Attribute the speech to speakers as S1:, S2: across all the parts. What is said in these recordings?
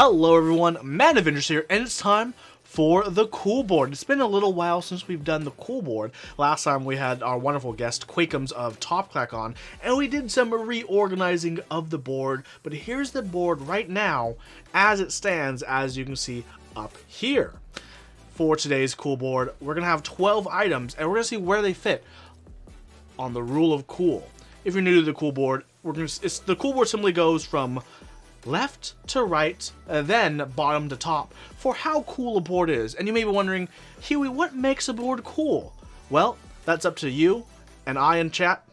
S1: Hello everyone, Man Avengers here, and it's time for the cool board. It's been a little while since we've done the cool board. Last time we had our wonderful guest Quakums of Top Clack on, and we did some reorganizing of the board, but here's the board right now as it stands, as you can see up here. For today's cool board, we're going to have 12 items, and we're going to see where they fit on the rule of cool. If you're new to the cool board, the cool board simply goes from left to right, then bottom to top for how cool a board is. And you may be wondering, Huey, what makes a board cool? Well, that's up to you and I in chat.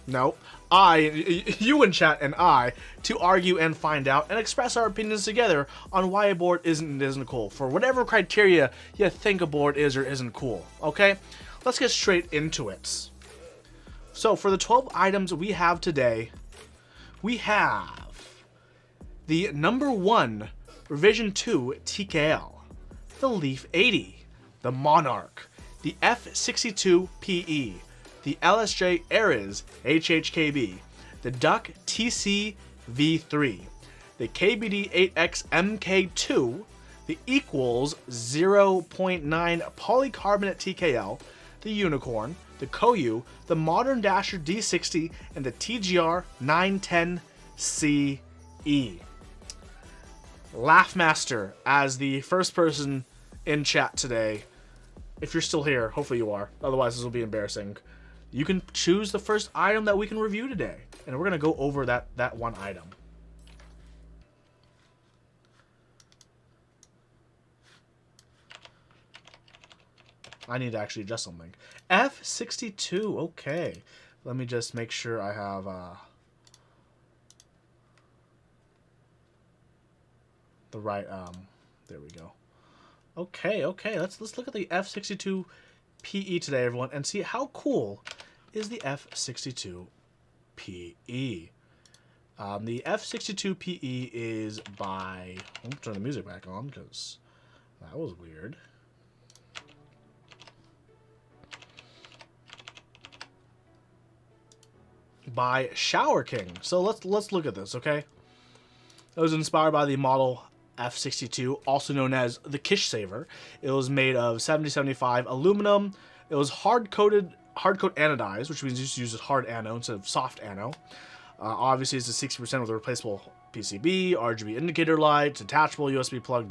S1: No, you in chat and I to argue and find out and express our opinions together on why a board isn't cool, for whatever criteria you think a board is or isn't cool. Okay, let's get straight into it. So for the 12 items we have today, we have the number 1 Revision 2 TKL, the Leaf 80, the Monarch, the F62 PE, the LSJ Ares HHKB, the Duck TC V3, the KBD 8X MK2, the Equals 0.9 Polycarbonate TKL, the Unicorn, the Koyu, the Modern Dasher D60, and the TGR 910 CE. Laughmaster as the first person in chat today. If you're still here, hopefully you are, otherwise this will be embarrassing. You can choose the first item that we can review today, and we're gonna go over that one item. I need to actually adjust something. F62, okay. Let me just make sure I have the right there we go. Okay, let's look at the F62 PE today, everyone, and see how cool is the F62 PE. The F62 PE is by, I'm gonna turn the music back on because that was weird. By Shower King. So let's look at this, okay? It was inspired by the model F62, also known as the Kish Saver. It was made of 7075 aluminum. It was hard coat anodized, which means you use hard anode instead of soft anode. Obviously, it's a 60% with a replaceable PCB, RGB indicator light, detachable USB plug,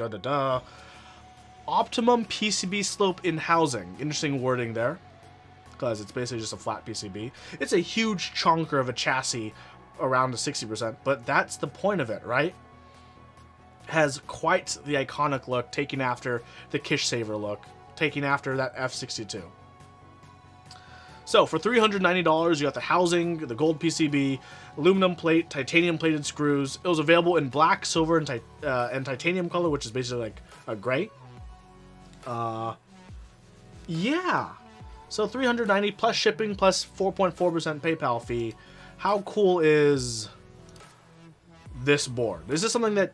S1: Optimum PCB slope in housing. Interesting wording there, because it's basically just a flat PCB. It's a huge chunker of a chassis, around to 60%, but that's the point of it, right? Has quite the iconic look, taking after the Kish Saver look, taking after that F62. So for $390, you got the housing, the gold PCB, aluminum plate, titanium plated screws. It was available in black, silver, and titanium color, which is basically like a gray. Yeah. So $390 plus shipping plus 4.4% PayPal fee. How cool is this board? Is this something that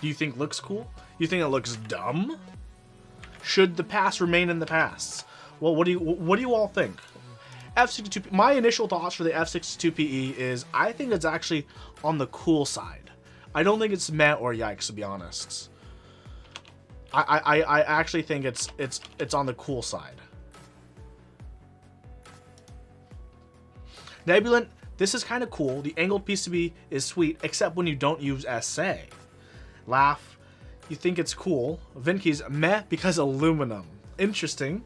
S1: you think looks cool? You think it looks dumb? Should the past remain in the past? Well, what do you all think? F62. My initial thoughts for the F62 PE is I think it's actually on the cool side. I don't think it's meh or yikes, to be honest. I actually think it's on the cool side. Nebulant, this is kind of cool. The angled PCB is sweet, except when you don't use SA. Laugh, you think it's cool. Vinky's meh because aluminum. Interesting.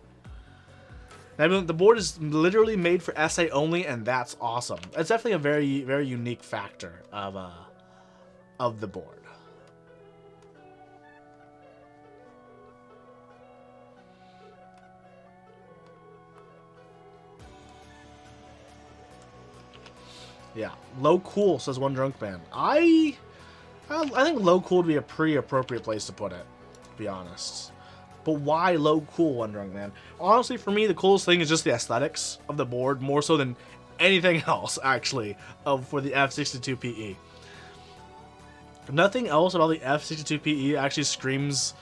S1: Nebulant, the board is literally made for SA only, and that's awesome. It's definitely a very, very unique factor of the board. Yeah, low cool, says one drunk man. I think low cool would be a pretty appropriate place to put it, to be honest. But why low cool, one drunk man? Honestly, for me, the coolest thing is just the aesthetics of the board, more so than anything else, actually, for the F62 PE. Nothing else about the F62 PE actually screams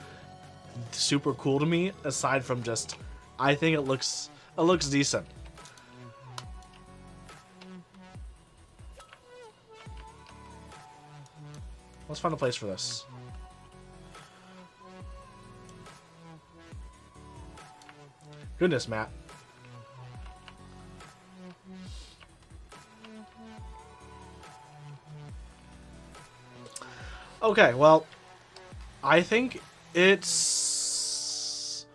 S1: super cool to me, aside from just, I think it looks decent. Let's find a place for this. Goodness, Matt. Okay, well, I think it's...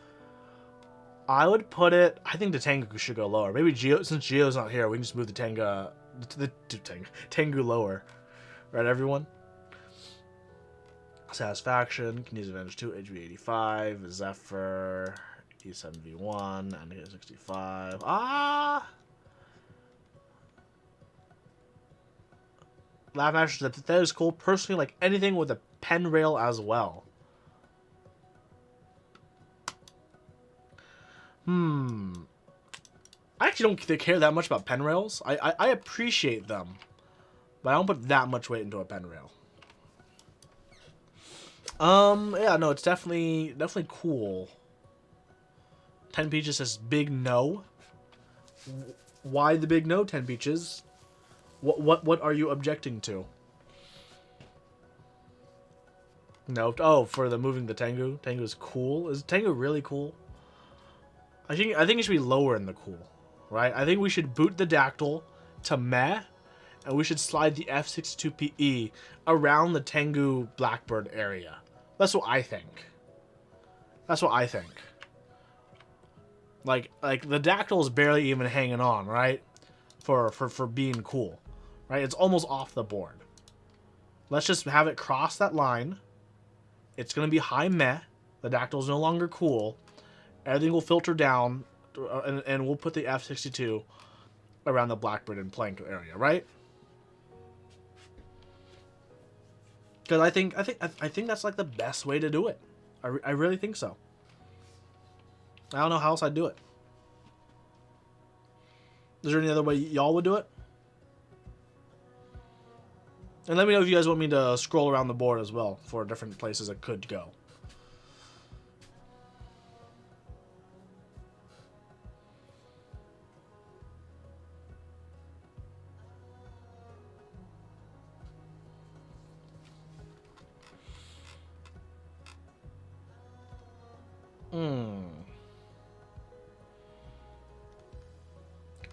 S1: I would put it... I think the Tengu should go lower. Maybe Geo, since Geo's not here, we can just move the Tengu lower. Right, everyone? Satisfaction, Kinesis Advantage 2, HV 85, Zephyr, E7V1, and 65. Ah! Laugh Master, that is cool. Personally, like anything with a pen rail as well. I actually don't care that much about pen rails. I appreciate them, but I don't put that much weight into a pen rail. Yeah, no, it's definitely cool. 10 Peaches says big no. Why the big no, 10 Peaches? What are you objecting to? No. Oh, for the moving the Tengu. Tengu is cool. Is Tengu really cool? I think it should be lower in the cool, right? I think we should boot the Dactyl to meh, and we should slide the F62PE around the Tengu Blackbird area. That's what I think. That's what I think. Like the Dactyl is barely even hanging on, right? For being cool, right? It's almost off the board. Let's just have it cross that line. It's gonna be high meh. The Dactyl is no longer cool. Everything will filter down, and we'll put the F62 around the Blackbird and Plank area, right? Because I think that's like the best way to do it. I really think so. I don't know how else I'd do it. Is there any other way y'all would do it? And let me know if you guys want me to scroll around the board as well for different places it could go.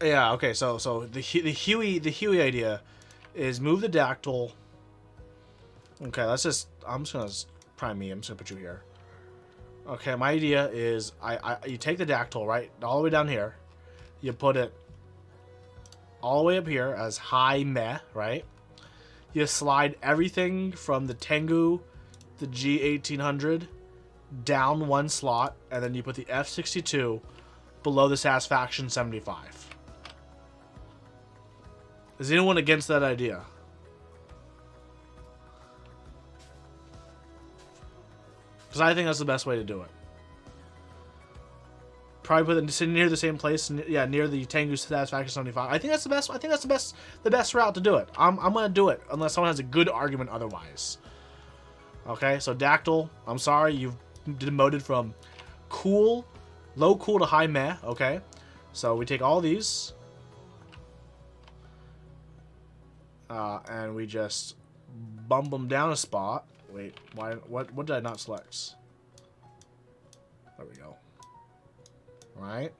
S1: Yeah, okay, so the Huey idea is move the Dactyl. Okay, I'm just gonna prime me. I'm just gonna put you here. Okay, my idea is you take the Dactyl, right, all the way down here. You put it all the way up here as high meh, right? You slide everything from the Tengu, the G1800, down one slot, and then you put the F62 below the Satisfaction 75. Is anyone against that idea? Because I think that's the best way to do it. Probably put it near the same place, yeah, near the Tengu Satisfaction 75. I think that's the best. I think that's the best route to do it. I'm gonna do it unless someone has a good argument otherwise. Okay, so Dactyl, I'm sorry, you've demoted from cool, low cool to high meh. Okay, so we take all these. And we just bump them down a spot. Wait, why? What did I not select? There we go. Right.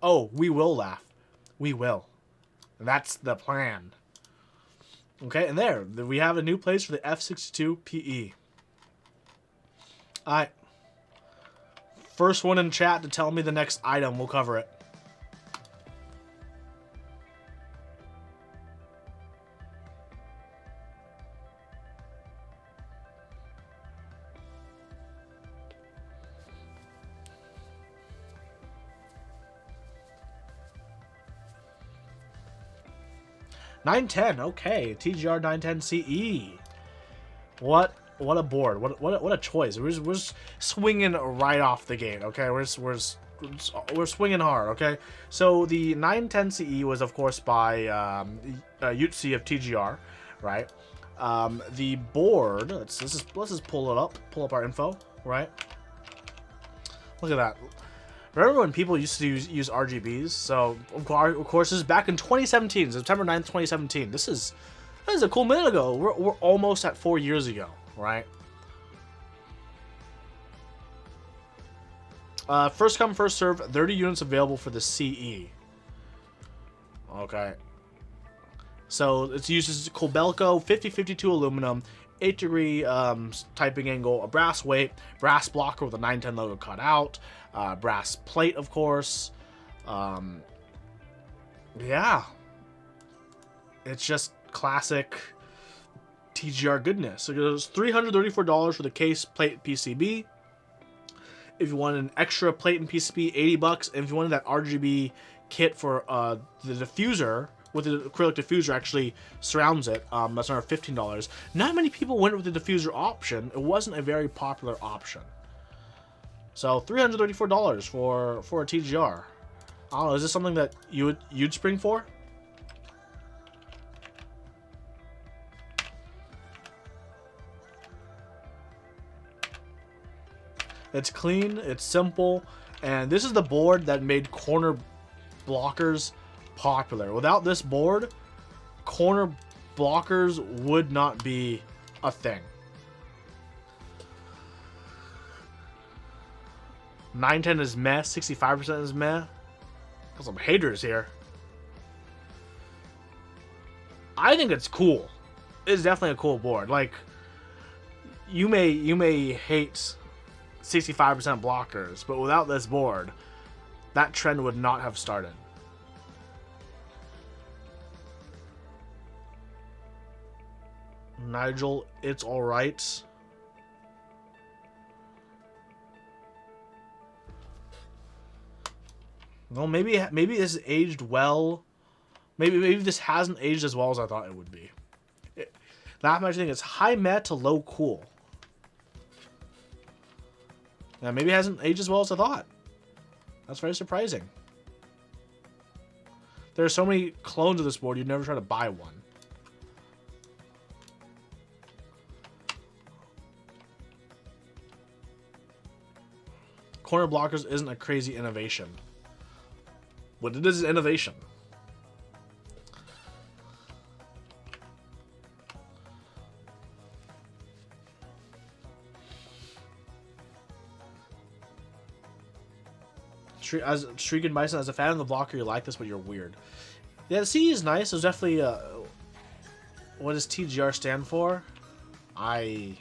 S1: Oh, we will laugh. We will. That's the plan. Okay, and there we have a new place for the F62PE. All right. First one in chat to tell me the next item, we'll cover it. $910, okay. TGR 910 CE. What a board. What a choice. We're swinging right off the gate, okay? We're swinging hard, okay? So the 910 CE was, of course, by Yutzi of TGR, right? The board, let's just pull it up. Pull up our info, right? Look at that. Remember when people used to use RGBs? So, of course, this is back in 2017, September 9th, 2017. This is a cool minute ago. We're almost at 4 years ago, right? First come, first serve, 30 units available for the CE. Okay. So, it uses Kobelco 5052 aluminum, 8-degree typing angle, a brass weight, brass blocker with a 910 logo cut out, brass plate, of course. Yeah. It's just classic TGR goodness. So it goes $334 for the case, plate, PCB. If you want an extra plate and PCB, $80. And if you wanted that RGB kit for the diffuser, with the acrylic diffuser actually surrounds it, that's another $15. Not many people went with the diffuser option. It wasn't a very popular option. So $334 for a TGR. I don't know, is this something that you'd spring for? It's clean, it's simple, and this is the board that made corner blockers popular. Without this board, corner blockers would not be a thing. 910 is meh, 65% is meh. Got some haters here. I think it's cool. It's definitely a cool board. Like, you may hate 65% blockers, but without this board, that trend would not have started. Nigel, it's alright. Well, maybe this aged well. Maybe this hasn't aged as well as I thought it would be. That much thing is high meh to low cool. Yeah, maybe it hasn't aged as well as I thought. That's very surprising. There are so many clones of this board, you'd never try to buy one. Corner blockers isn't a crazy innovation. What it is innovation. As Shriek and Bison, as a fan of the blocker, you like this, but you're weird. Yeah, the CE is nice. There's definitely what does TGR stand for? I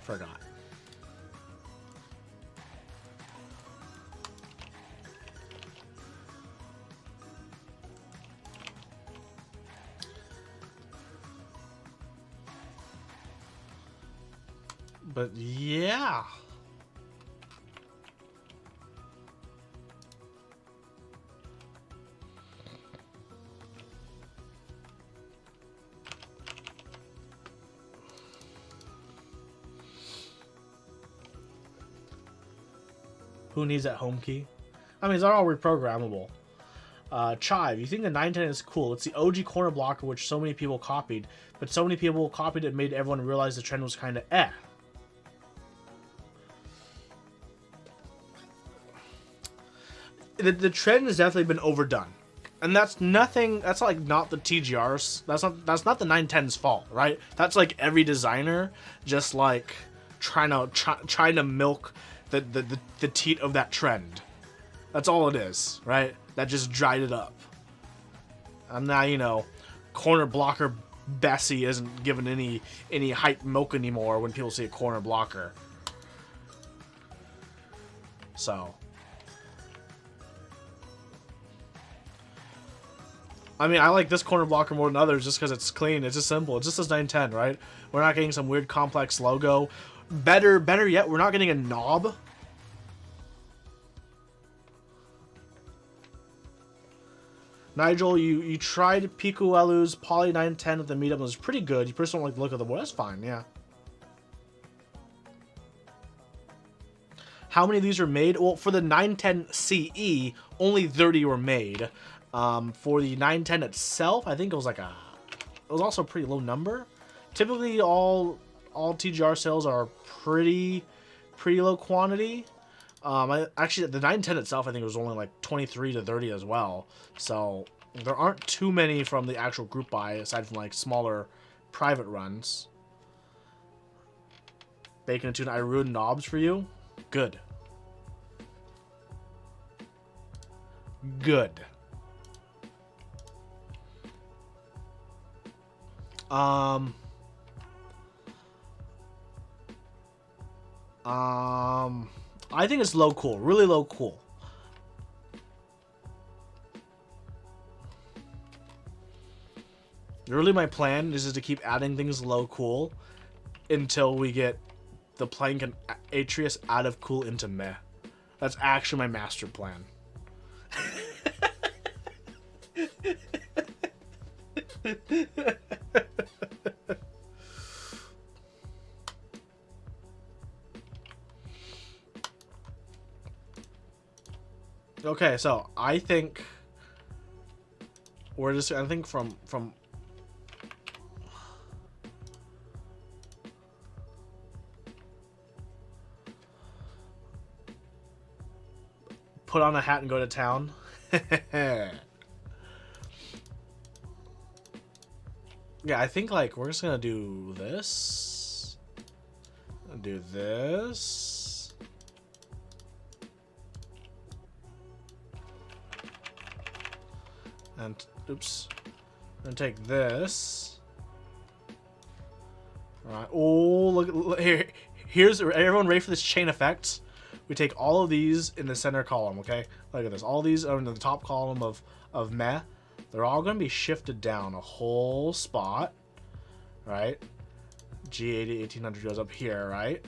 S1: forgot. But yeah. Who needs that home key? I mean, it's all reprogrammable. Chive, you think the 910 is cool. It's the OG corner blocker which so many people copied, but so many people copied it made everyone realize the trend was kind of eh. The trend has definitely been overdone. And that's nothing, that's like not the TGR's, that's not the 910's fault, right? That's like every designer just like trying to milk the teat of that trend. That's all it is, right? That just dried it up. And now, you know, corner blocker Bessie isn't given any hype milk anymore when people see a corner blocker. So, I mean, I like this corner blocker more than others just because it's clean. It's just simple. It just says 910, right? We're not getting some weird complex logo. Better yet, we're not getting a knob. Nigel, you tried Pikuelu's Poly 910 at the meetup. It was pretty good. You personally don't like the look of the board. That's fine, yeah. How many of these were made? Well, for the 910 CE, only 30 were made. For the 910 itself, I think it was like it was also a pretty low number. Typically, all TGR sales are pretty low quantity. Actually, the 910 itself, I think, was only like 23 to 30 as well. So there aren't too many from the actual group buy, aside from like smaller private runs. Bacon and tuna, I ruined knobs for you. Good. Good. I think it's low cool, really low cool. Really, my plan is just to keep adding things low cool until we get the Plank and Atreus out of cool into meh. That's actually my master plan. Okay, so I think we're just, I think from put on a hat and go to town. Yeah, I think like we're just gonna do this. Do this. And oops. And take this. Alright. Oh, look here. Here's everyone ready for this chain effect. We take all of these in the center column, okay? Look at this. All these are in the top column of meh. They're all going to be shifted down a whole spot, right? G80, 1800 goes up here, right?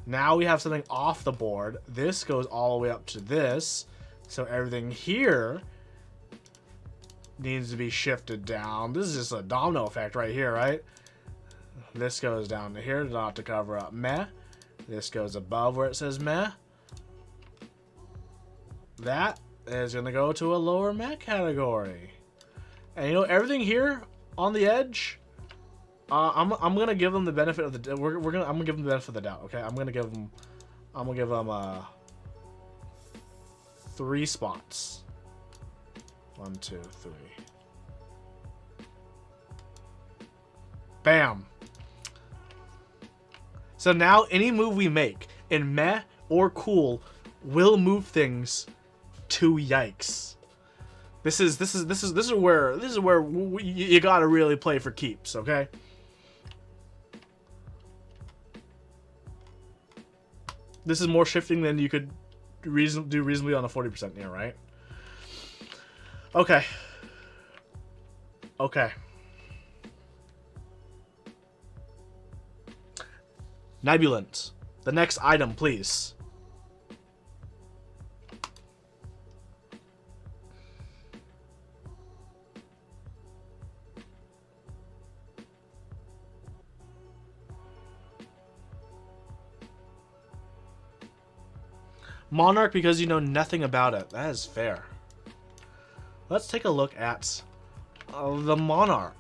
S1: Now we have something off the board. This goes all the way up to this. So everything here needs to be shifted down. This is just a domino effect right here, right? This goes down to here not to cover up meh. This goes above where it says meh. That is going to go to a lower meh category. And you know, everything here on the edge, I'm gonna give them the benefit of the I'm gonna give them the benefit of the doubt. Okay, I'm gonna give them 3 spots. 1, 2, 3. Bam. So now any move we make in meh or cool will move things to yikes. This is where you gotta really play for keeps, okay? This is more shifting than you could do reasonably on a 40% here, right? Okay. Okay. Nebulant. The next item, please. Monarch, because you know nothing about it. That is fair. Let's take a look at the Monarch.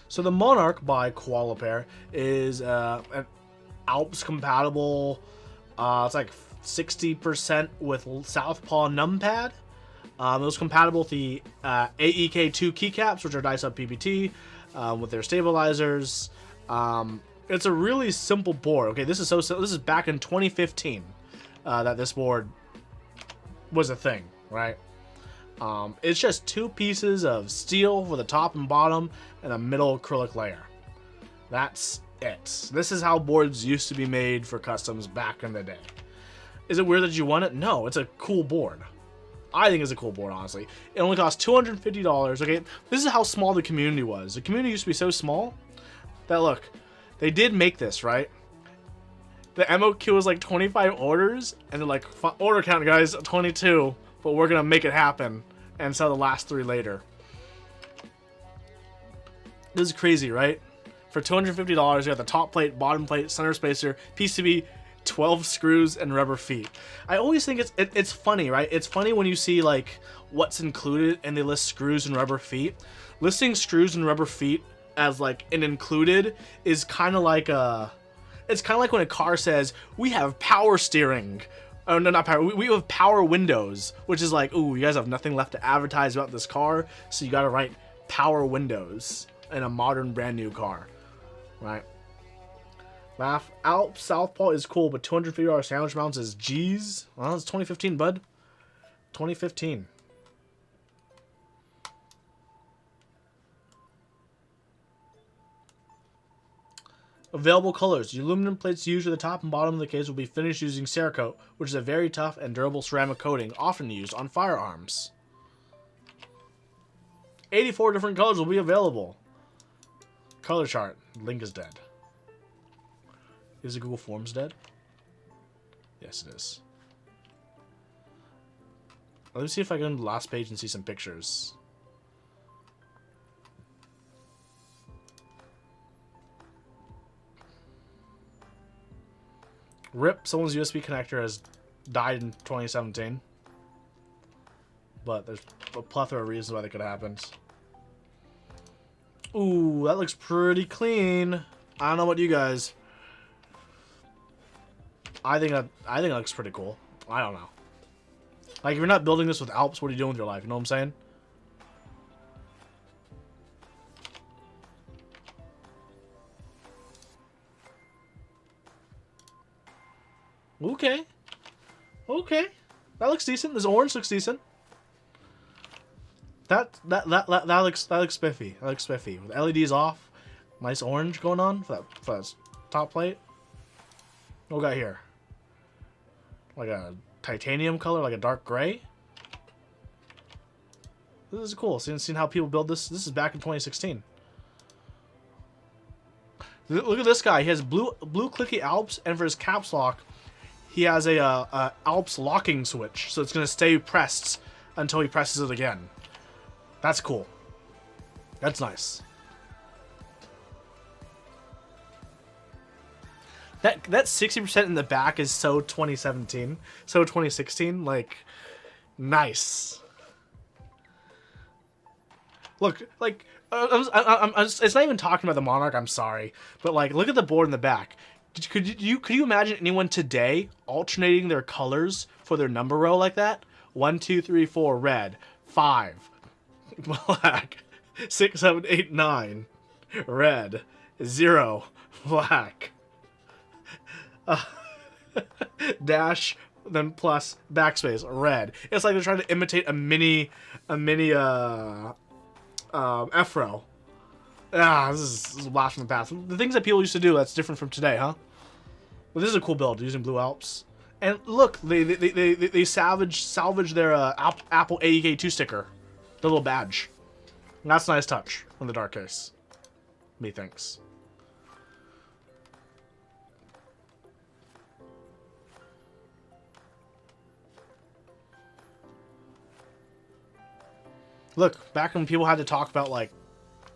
S1: So the Monarch by Koala Pair is an Alps compatible. It's like 60% with Southpaw numpad. It was compatible with the AEK2 keycaps, which are dice up PPT, with their stabilizers. It's a really simple board. Okay, this is so simple. This is back in 2015 that this board was a thing, right? It's just 2 pieces of steel for the top and bottom and a middle acrylic layer. That's it. This is how boards used to be made for customs back in the day. Is it weird that you want it? No, it's a cool board. I think it's a cool board, honestly. It only costs $250. Okay, this is how small the community was. The community used to be so small that, look, they did make this, right? The MOQ was like 25 orders, and they're like, order count, guys, 22, but we're gonna make it happen and sell the last 3 later. This is crazy, right? For $250, you got the top plate, bottom plate, center spacer, PCB, 12 screws and rubber feet. I always think it's funny, right? It's funny when you see like what's included and they list screws and rubber feet. Listing screws and rubber feet as like an included is kind of like it's kind of like when a car says we have power steering. Oh no, not power. We have power windows, which is like, ooh, you guys have nothing left to advertise about this car, so you got to write power windows in a modern brand new car, right? Laugh. Alps Southpaw is cool, but $250 sandwich mounts is G's. Well, it's 2015, bud. 2015. Available colors. The aluminum plates used at the top and bottom of the case will be finished using Cerakote, which is a very tough and durable ceramic coating, often used on firearms. 84 different colors will be available. Color chart. Link is dead. Is the Google Forms dead? Yes, it is. Let me see if I can go to the last page and see some pictures. RIP, someone's USB connector has died in 2017. But there's a plethora of reasons why that could have happened. Ooh, that looks pretty clean. I don't know about you guys. I think that looks pretty cool. I don't know. Like, if you're not building this with Alps, what are you doing with your life? You know what I'm saying? Okay. Okay. That looks decent. This orange looks decent. That looks spiffy. That looks spiffy. With LEDs off. Nice orange going on for that top plate. What we got here? Like a titanium color, like a dark gray. This is cool. Seeing how people build this. This is back in 2016. Look at this guy. He has blue clicky Alps, and for his caps lock, he has a Alps locking switch, so it's gonna stay pressed until he presses it again. That's cool. That's nice. That 60% in the back is so 2017, so 2016. Like, nice. Look, like, it's not even talking about the Monarch. I'm sorry, but like, look at the board in the back. Could you imagine anyone today alternating their colors for their number row like that? 1, 2, 3, 4, red. 5, black. 6, 7, 8, 9, red. 0, black. Dash, then plus, backspace, red. It's like they're trying to imitate a mini F-row. This is a blast from the past. The things that people used to do, that's different from today, huh? But this is a cool build using blue Alps. And look, they salvage their Apple AEK2 sticker, the little badge. And that's a nice touch from the dark case. Methinks. Look, back when people had to talk about like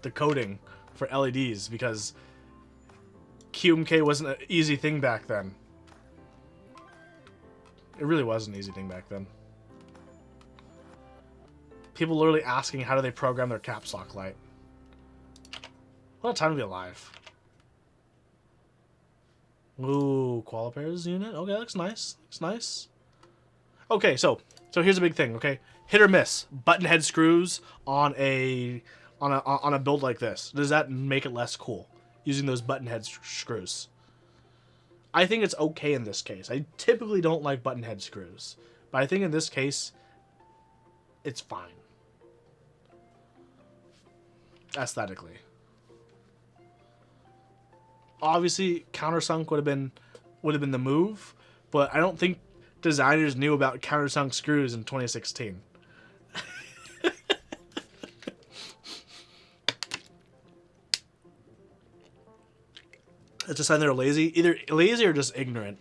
S1: the coding for LEDs because QMK wasn't an easy thing back then. It really was an easy thing back then. People literally asking how do they program their caps lock light. What a time to be alive. Ooh, Qualipairs unit. Okay, that looks nice. Looks nice. Okay, so here's a big thing. Okay, hit or miss. Button head screws on a build like this. Does that make it less cool using those button head screws? I think it's okay in this case. I typically don't like button head screws, but I think in this case, it's fine aesthetically. Obviously, countersunk would have been the move, but I don't think designers knew about countersunk screws in 2016. It's just either they're lazy, either lazy or just ignorant.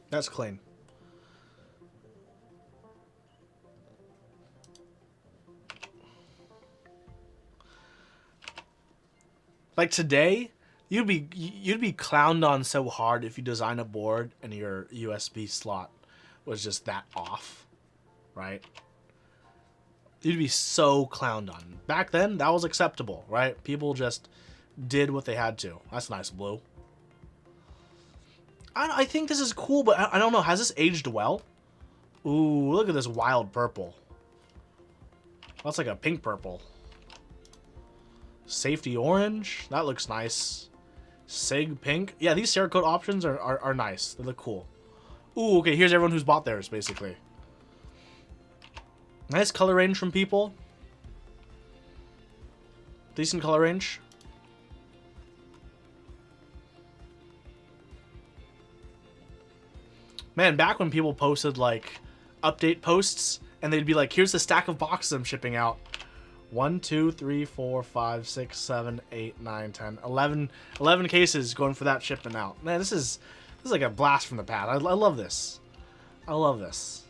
S1: That's clean. Like today, you'd be clowned on so hard if you design a board and your USB slot was just that off, right? You'd be so clowned on. Back then, that was acceptable, right? People just did what they had to. That's nice blue. I think this is cool, but I don't know. Has this aged well? Ooh, look at this wild purple. That's like a pink purple. Safety orange. That looks nice. Sig pink. Yeah, these Cerakote options are nice. They look cool. Ooh, okay, here's everyone who's bought theirs, basically. Nice color range from people. Decent color range. Man, back when people posted, like, update posts, and they'd be like, here's the stack of boxes I'm shipping out. 1, 2, 3, 4, 5, 6, 7, 8, 9, 10, 11 cases going for that shipment out. Man, this is like a blast from the past. I love this. I love this.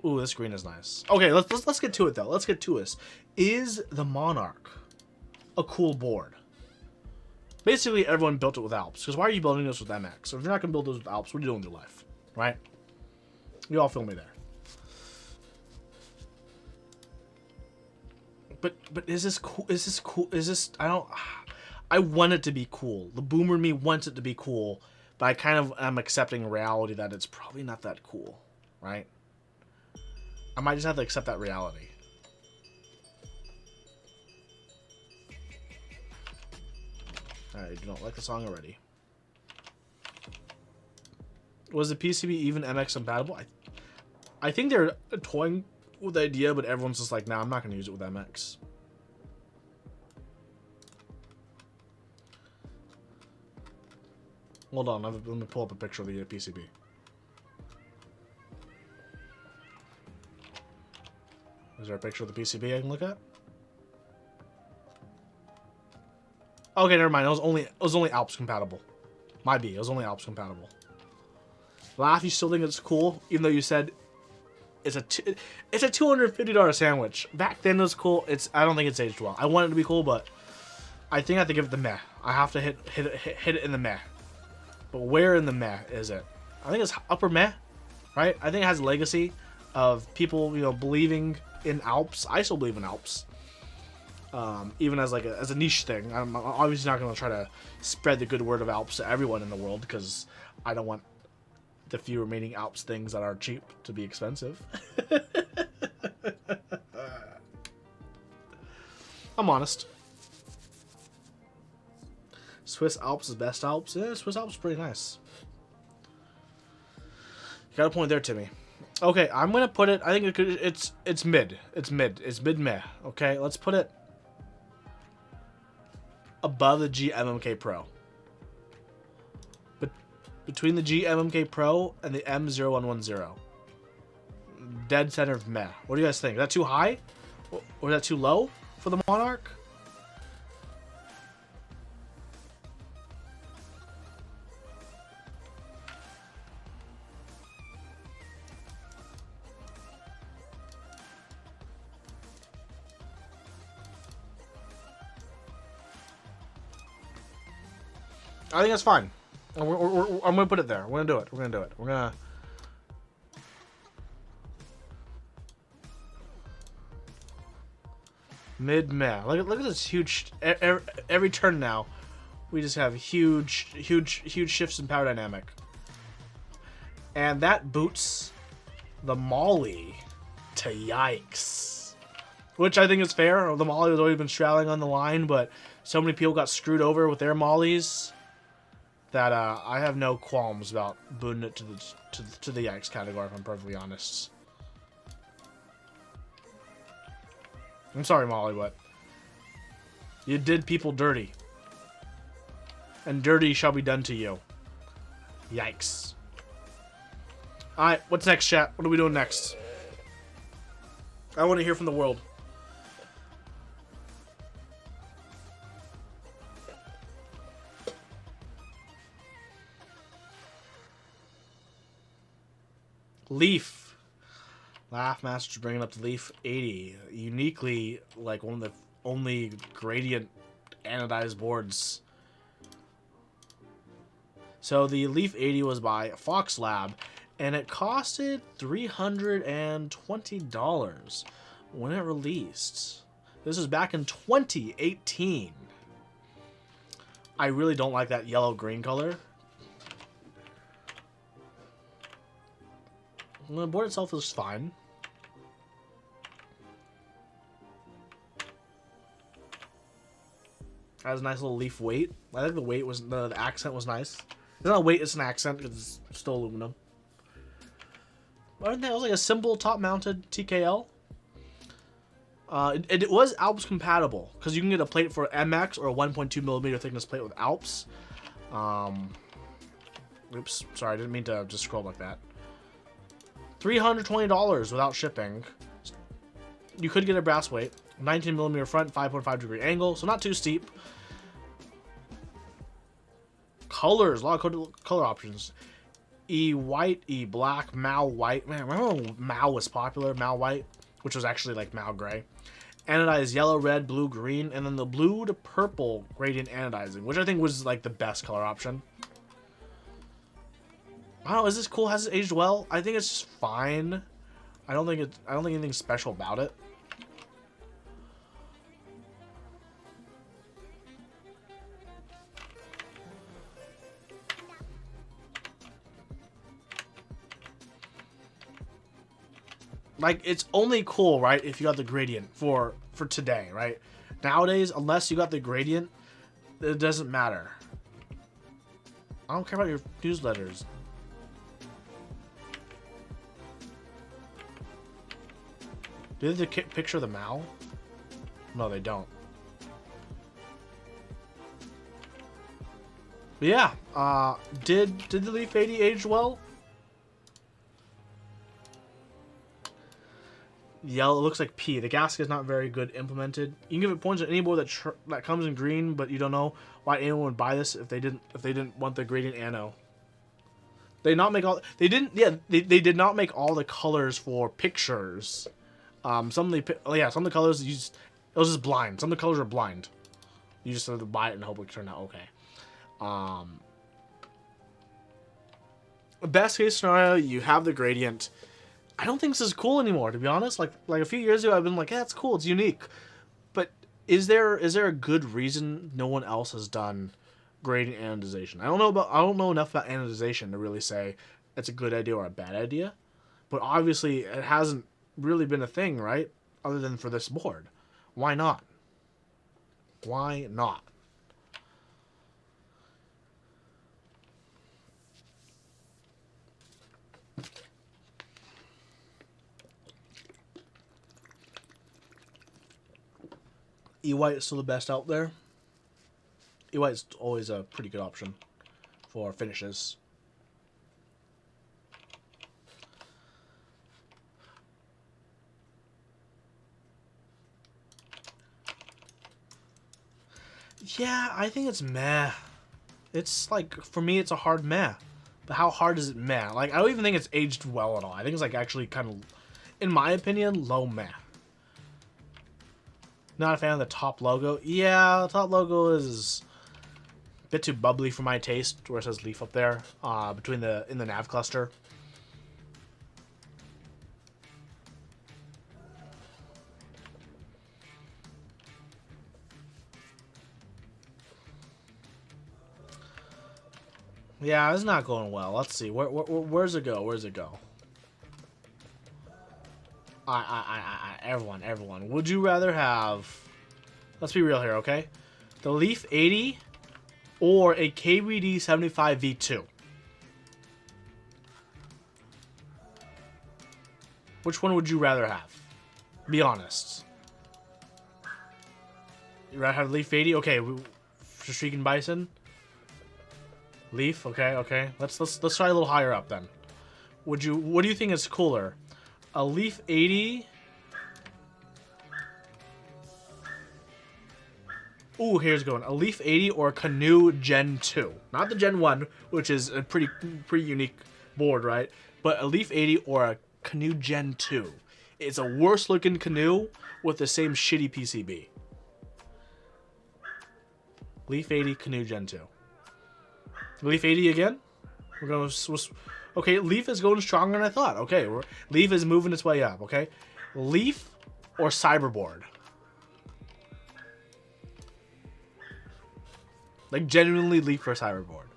S1: Ooh, this green is nice. Okay, let's get to it though. Let's get to this. Is the Monarch a cool board? Basically, everyone built it with Alps. Because why are you building this with MX? So if you're not gonna build this with Alps, what are you doing with your life, right? You all feel me there. But is this cool? Is this cool? Is this? I want it to be cool. The boomer me wants it to be cool, but I kind of am accepting reality that it's probably not that cool, right? I might just have to accept that reality. I do not like the song already. Was the PCB even MX compatible? I think they're toying with the idea, but everyone's just like, nah, I'm not going to use it with MX. Hold on, let me pull up a picture of the PCB. Is there a picture of the PCB I can look at? Okay, never mind. It was only Alps compatible. My B. It was only Alps compatible. Laugh, you still think it's cool, even though you said it's a $250 sandwich. Back then it was cool. I don't think it's aged well. I want it to be cool, but I think I have to give it the meh. I have to hit it in the meh. But where in the meh is it? I think it's upper meh, right? I think it has a legacy of people, you know, believing in Alps. I still believe in Alps. Even as like as a niche thing. I'm obviously not going to try to spread the good word of Alps to everyone in the world because I don't want the few remaining Alps things that are cheap to be expensive. I'm honest. Swiss Alps is best Alps. Yeah, Swiss Alps is pretty nice. You got a point there, Timmy. Okay, I'm gonna put it. I think it's mid. It's mid meh. Okay, let's put it above the GMMK Pro. But between the GMMK Pro and the M0110. Dead center of meh. What do you guys think? Is that too high? Or is that too low for the Monarch? I think that's fine. I'm going to put it there. We're going to do it. We're going to do it. We're going to... Mid-meh. Look at this huge... Every turn now, we just have huge shifts in power dynamic. And that boots the Molly to Yikes. Which I think is fair. The Molly has always been straddling on the line, but so many people got screwed over with their Mollies that I have no qualms about booting it to the Yikes category, if I'm perfectly honest. I'm sorry, Molly, but you did people dirty. And dirty shall be done to you. Yikes. Alright, what's next, chat? What are we doing next? I want to hear from the world. Leaf. Laugh Master's bringing up the Leaf 80. Uniquely, like, one of the only gradient anodized boards. So the Leaf 80 was by Fox Lab, and it costed $320 when it released. This was back in 2018. I really don't like that yellow-green color. The board itself is fine. Has a nice little leaf weight. I think the weight was the accent was nice. It's not a weight, it's an accent because it's still aluminum. Other than that, it was like a simple top-mounted TKL. It was Alps compatible because you can get a plate for MX or a 1.2mm thickness plate with Alps. Oops, sorry, I didn't mean to just scroll like that. $320 without shipping. You could get a brass weight, 19mm front, 5.5 degree angle, so not too steep. Colors, a lot of color options. E white, E black, Mao white. Man, remember when Mao was popular? Mao white, which was actually like Mao gray. Anodized yellow, red, blue, green, and then the blue to purple gradient anodizing, which I think was like the best color option. I don't know, is this cool? Has it aged well? I think it's just fine. I don't think anything special about it. Like, it's only cool, right, if you got the gradient for today, right? Nowadays, unless you got the gradient, it doesn't matter. I don't care about your newsletters. Do they picture the Mao? No, they don't. But yeah, did the Leaf 80 age well? Yellow, it looks like P. The gasket is not very good implemented. You can give it points on any board that comes in green, but you don't know why anyone would buy this if they didn't want the gradient ano. They not make all. They didn't. Yeah, they did not make all the colors for pictures. Some of the colors you just, it was just blind. Some of the colors are blind. You just have to buy it and hope it turn out okay. Best case scenario, you have the gradient. I don't think this is cool anymore, to be honest. Like a few years ago, I've been like, yeah, it's cool, it's unique. But is there a good reason no one else has done gradient anodization? I don't know enough about anodization to really say it's a good idea or a bad idea. But obviously, it hasn't really been a thing, right? Other than for this board. Why not? Why not? E-White is still the best out there. E-White is always a pretty good option for finishes. Yeah, I think it's meh. It's like, for me, it's a hard meh. But how hard is it meh? Like, I don't even think it's aged well at all. I think it's like actually kind of, in my opinion, low meh. Not a fan of the top logo. Yeah, the top logo is a bit too bubbly for my taste, where it says Leaf up there, in the nav cluster. Yeah, it's not going well. Let's see. Where's it go? Where's it go? Everyone. Would you rather have... Let's be real here, okay? The Leaf 80 or a KBD 75 V2? Which one would you rather have? Be honest. You rather have Leaf 80? Okay, for Streaking Bison? Leaf? Okay. Let's try a little higher up then. What do you think is cooler? A Leaf 80. Ooh, here's going. A Leaf 80 or a Canoe Gen 2. Not the Gen 1, which is a pretty unique board, right? But a Leaf 80 or a Canoe Gen 2. It's a worse looking canoe with the same shitty PCB. Leaf 80, Canoe Gen 2. Leaf 80 again? We're going to... Okay, Leaf is going stronger than I thought. Okay, Leaf is moving its way up, okay? Leaf or Cyberboard? Like, genuinely Leaf or Cyberboard.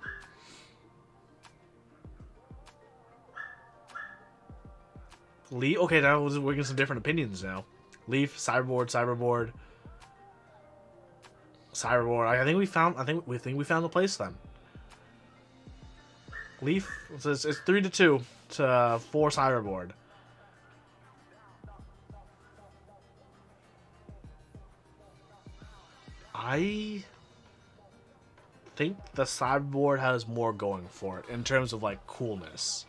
S1: Leaf? Okay, now we're getting some different opinions now. Leaf, Cyberboard, Cyberboard. Cyberboard. I think we found the place then. Leaf. It's 3-2 to 4 Cyberboard. I think the Cyberboard has more going for it in terms of like coolness.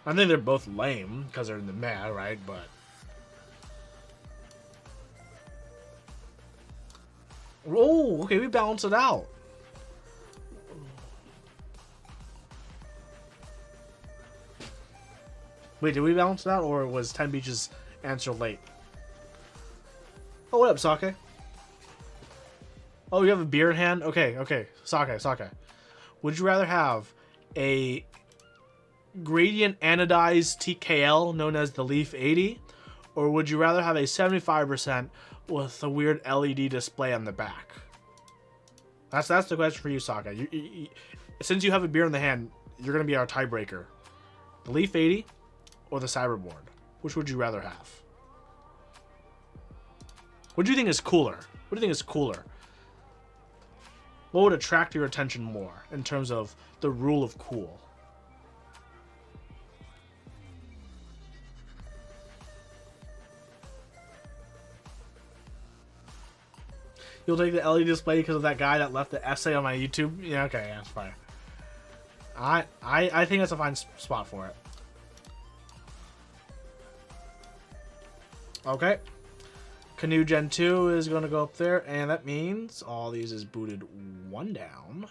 S1: I think they're both lame because they're in the meh, right? But oh, okay, we balance it out. Wait, did we balance it out, or was 10 Beaches answer late? Oh, what up, Sake? Oh, you have a beer in hand? Okay, okay. Sake. Would you rather have a gradient anodized TKL known as the Leaf 80, or would you rather have a 75% with a weird LED display on the back? That's the question for you, Sake. Since you have a beer in the hand, you're going to be our tiebreaker. The Leaf 80 or the Cyberboard? Which would you rather have? What do you think is cooler? What do you think is cooler? What would attract your attention more in terms of the rule of cool? You'll take the LED display because of that guy that left the essay on my YouTube? Yeah, okay, yeah, that's fine. I think that's a fine spot for it. Okay. Canoe Gen 2 is going to go up there, and that means all these is booted one down.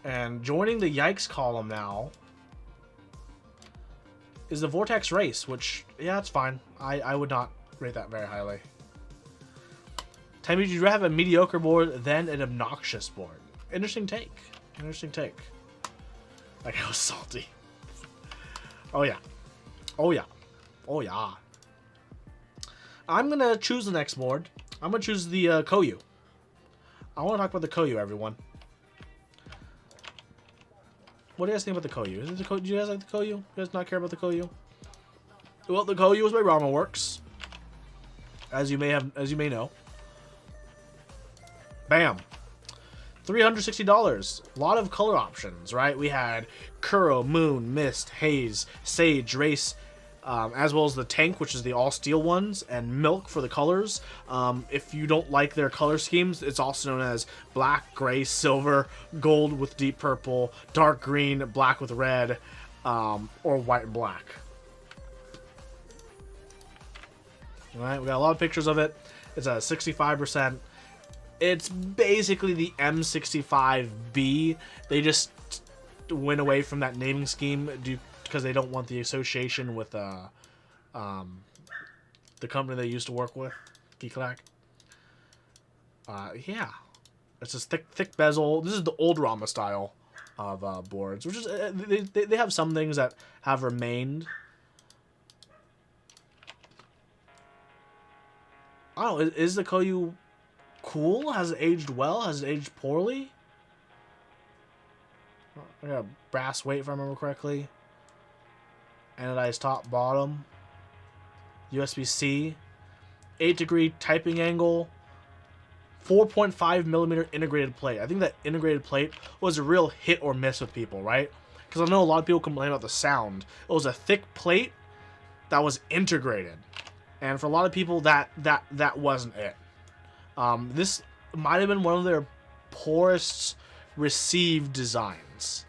S1: And joining the Yikes column now is the Vortex Race, which, yeah, it's fine. I would not rate that very highly. Time you'd rather have a mediocre board than an obnoxious board. Interesting take. Interesting take. Like, I was salty. Oh, yeah. Oh, yeah. Oh, yeah. I'm going to choose the next board. I'm going to choose the Koyu. I want to talk about the Koyu, everyone. What do you guys think about the Koyu? Is it the Koyu? Do you guys like the Koyu? You guys not care about the Koyu? Well, the Koyu is by Rama Works, as you may know. Bam. $360. A lot of color options, right? We had Kuro, Moon, Mist, Haze, Sage, Race, as well as the Tank, which is the all-steel ones, and Milk for the colors. If you don't like their color schemes, it's also known as Black, Gray, Silver, Gold with Deep Purple, Dark Green, Black with Red, or White and Black. All right, we got a lot of pictures of it. It's a 65%. It's basically the M65B. They just went away from that naming scheme because they don't want the association with the company they used to work with, Geeklack. Yeah, it's this thick bezel. This is the old Rama style of boards, which is they have some things that have remained. I don't know. Is the Koyu cool? Has it aged well? Has it aged poorly? I got a brass weight if I remember correctly. Anodized top, bottom. USB-C. 8-degree typing angle. 4.5mm integrated plate. I think that integrated plate was a real hit or miss with people, right? Because I know a lot of people complain about the sound. It was a thick plate that was integrated. And for a lot of people, that wasn't it. This might have been one of their poorest received designs.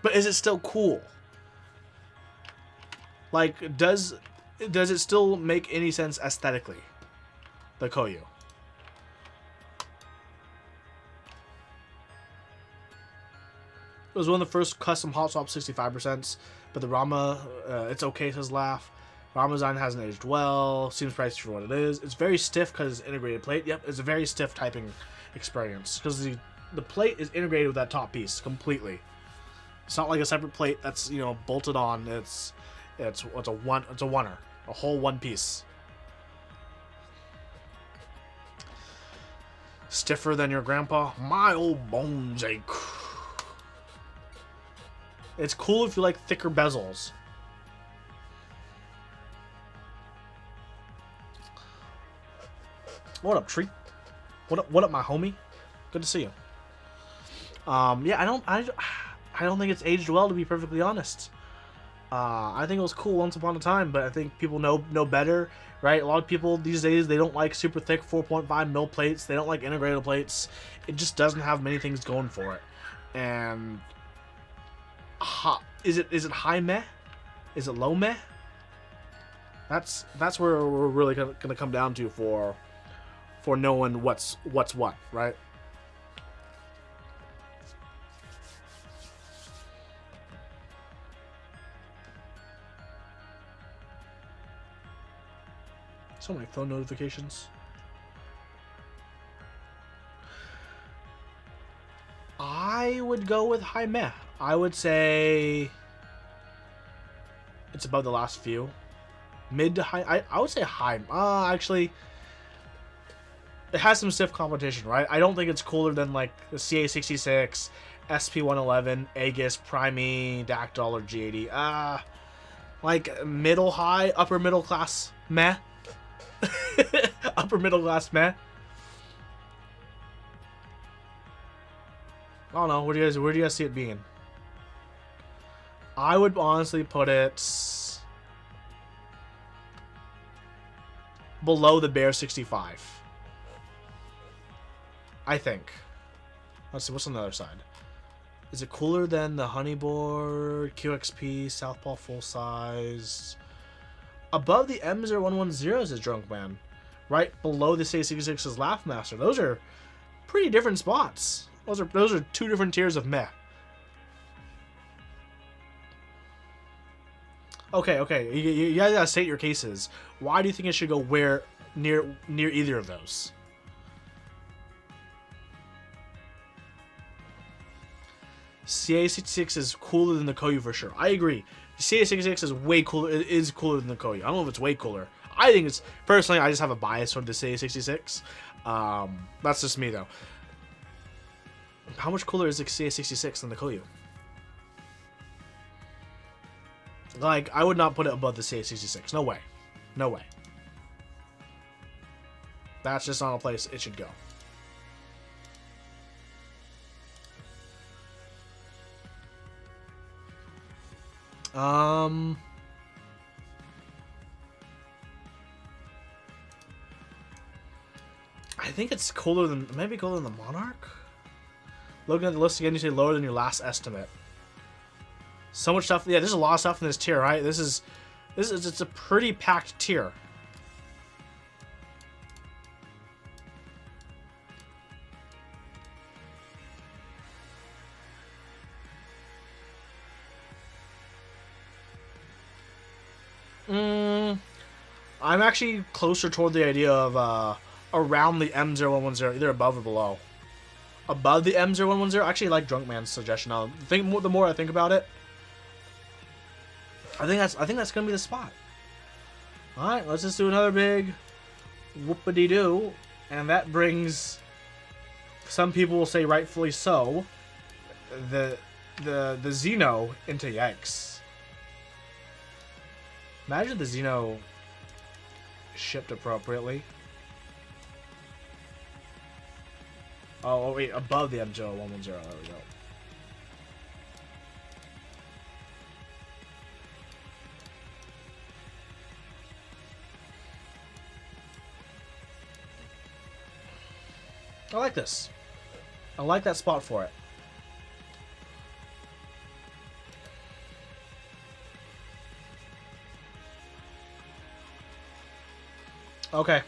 S1: But is it still cool? Like, does it still make any sense aesthetically? The Koyu. It was one of the first custom hot swap 65%, but the Rama, it's okay, says Laugh. Ramazan hasn't aged well. Seems pricey for what it is. It's very stiff because it's integrated plate. Yep, it's a very stiff typing experience because the plate is integrated with that top piece completely. It's not like a separate plate that's, you know, bolted on. It's a oneer, a whole one piece. Stiffer than your grandpa. My old bones ache. It's cool if you like thicker bezels. What up, Tree? What up, my homie? Good to see you. Yeah, I don't think it's aged well, to be perfectly honest. I think it was cool once upon a time, but I think people know better, right? A lot of people these days, they don't like super thick 4.5 mil plates. They don't like integrated plates. It just doesn't have many things going for it. And is it high meh? Is it low meh? That's where we're really gonna come down to for knowing what's what, right? So many phone notifications. I would go with high meh. I would say it's above the last few. Mid to high. I would say high. Actually, it has some stiff competition, right? I don't think it's cooler than like the CA66, SP111, Aegis, Prime, Dactyl, or G80. Like middle high, upper middle class meh. Upper middle class meh. I don't know. Where do you guys see it being? I would honestly put it below the Bear 65. I think. Let's see, what's on the other side? Is it cooler than the Honeyboard, QXP, Southpaw full size? Above the M0110 is Drunk Man. Right below the CA66's Laughmaster. Those are pretty different spots. Those are two different tiers of meh. Okay. You guys gotta state your cases. Why do you think it should go near either of those? CA66 is cooler than the Koyu for sure. I agree. The CA66 is way cooler. It is cooler than the Koyu. I don't know if it's way cooler. I think it's, personally, I just have a bias toward the CA66. That's just me though. How much cooler is the CA66 than the Koyu? Like, I would not put it above the CA66. No way. No way. That's just not a place it should go. I think it's cooler than, maybe cooler than the Monarch? Looking at the list again, you say lower than your last estimate. So much stuff. Yeah, there's a lot of stuff in this tier, right? It's a pretty packed tier. I'm actually closer toward the idea of around the M0110, either above or below. Above the M0110, I actually like Drunk Man's suggestion. Now, the more I think about it, I think that's gonna be the spot. All right, let's just do another big whoopity-doo, and that brings, some people will say rightfully so, the Xeno into YIKES. Imagine the Xeno shipped appropriately. Oh wait, above the M0110. There we go. I like this. I like that spot for it. Okay.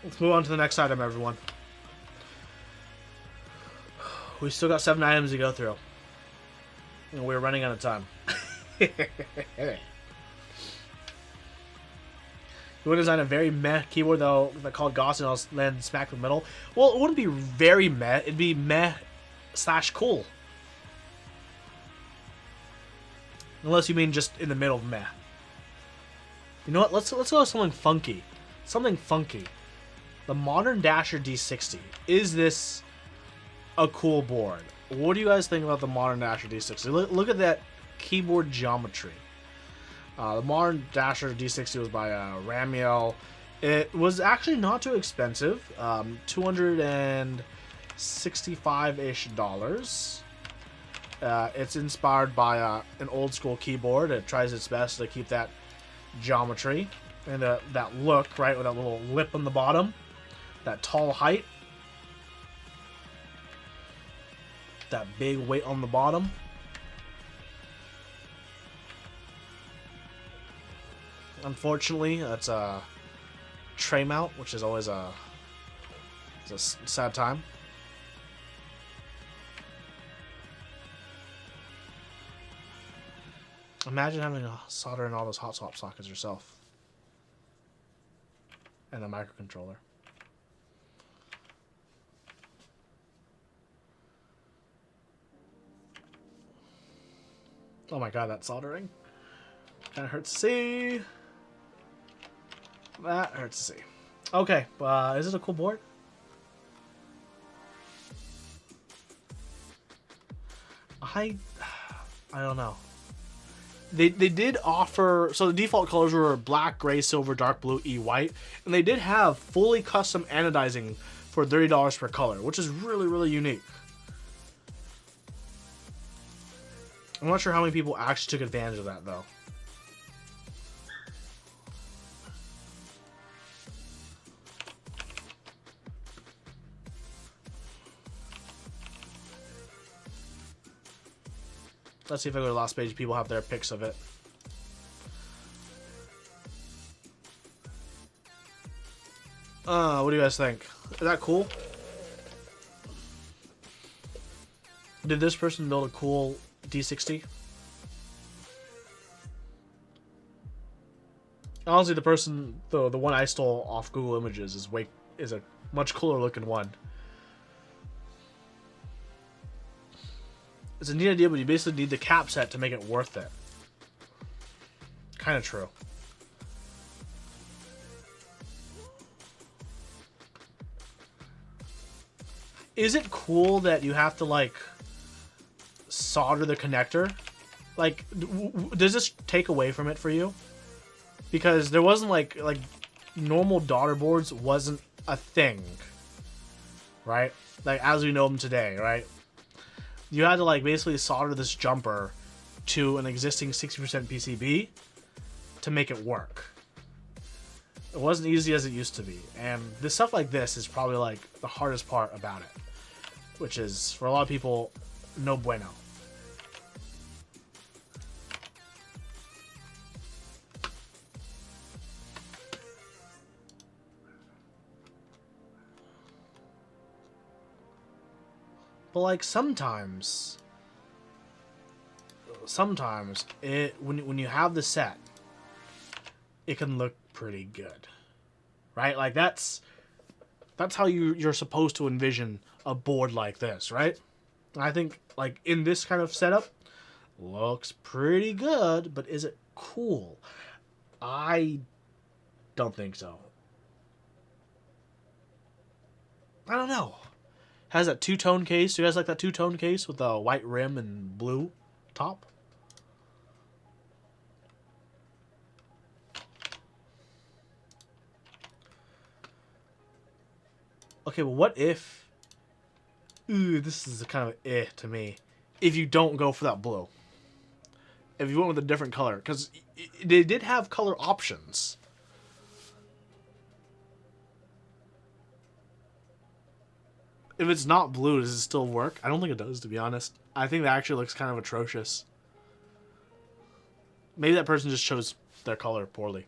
S1: Let's move on to the next item, everyone. We still got 7 items to go through. And we're running out of time. You would design a very meh keyboard though that called Goss and then smack the middle. Well, it wouldn't be very meh. It'd be meh / cool. Unless you mean just in the middle of meh. You know what? Let's go with something funky. Something funky. The modern Dasher D60. Is this a cool board? What do you guys think about the modern Dasher D60? Look at that keyboard geometry. The modern Dasher D60 was by Ramiel. It was actually not too expensive, $265-ish. It's inspired by an old school keyboard. It tries its best to keep that geometry and that look, right, with that little lip on the bottom, that tall height, that big weight on the bottom. Unfortunately, that's a tray mount, which is always a sad time. Imagine having to solder in all those hot swap sockets yourself. And a microcontroller. Oh my god, that soldering. Kinda hurts to see. That hurts to see. Okay, is it a cool board? I don't know. They did offer, so the default colors were black, gray, silver, dark blue, white, and they did have fully custom anodizing for $30 per color, which is really, really unique. I'm not sure how many people actually took advantage of that though. Let's see if I go to the last page. People have their pics of it. What do you guys think? Is that cool? Did this person build a cool D60? Honestly, the one I stole off Google Images is a much cooler looking one. It's a neat idea, but you basically need the cap set to make it worth it. Kind of true. Is it cool that you have to, like, solder the connector? Like, does this take away from it for you? Because there wasn't, like normal daughter boards wasn't a thing. Right? Like, as we know them today, right? You had to, like, basically solder this jumper to an existing 60% PCB to make it work. It wasn't easy as it used to be. And this stuff like this is probably, like, the hardest part about it. Which is, for a lot of people, no bueno. But, like, sometimes it when you have the set, it can look pretty good, right? Like that's how you're supposed to envision a board like this, right? And I think, like, in this kind of setup, looks pretty good, but is it cool? I don't think so. I don't know. Has that two-tone case. Do you guys like that two-tone case with the white rim and blue top? Okay, well, what if... Ooh, this is kind of to me. If you don't go for that blue. If you went with a different color. Because they did have color options. If it's not blue, does it still work? I don't think it does, to be honest. I think that actually looks kind of atrocious. Maybe that person just chose their color poorly.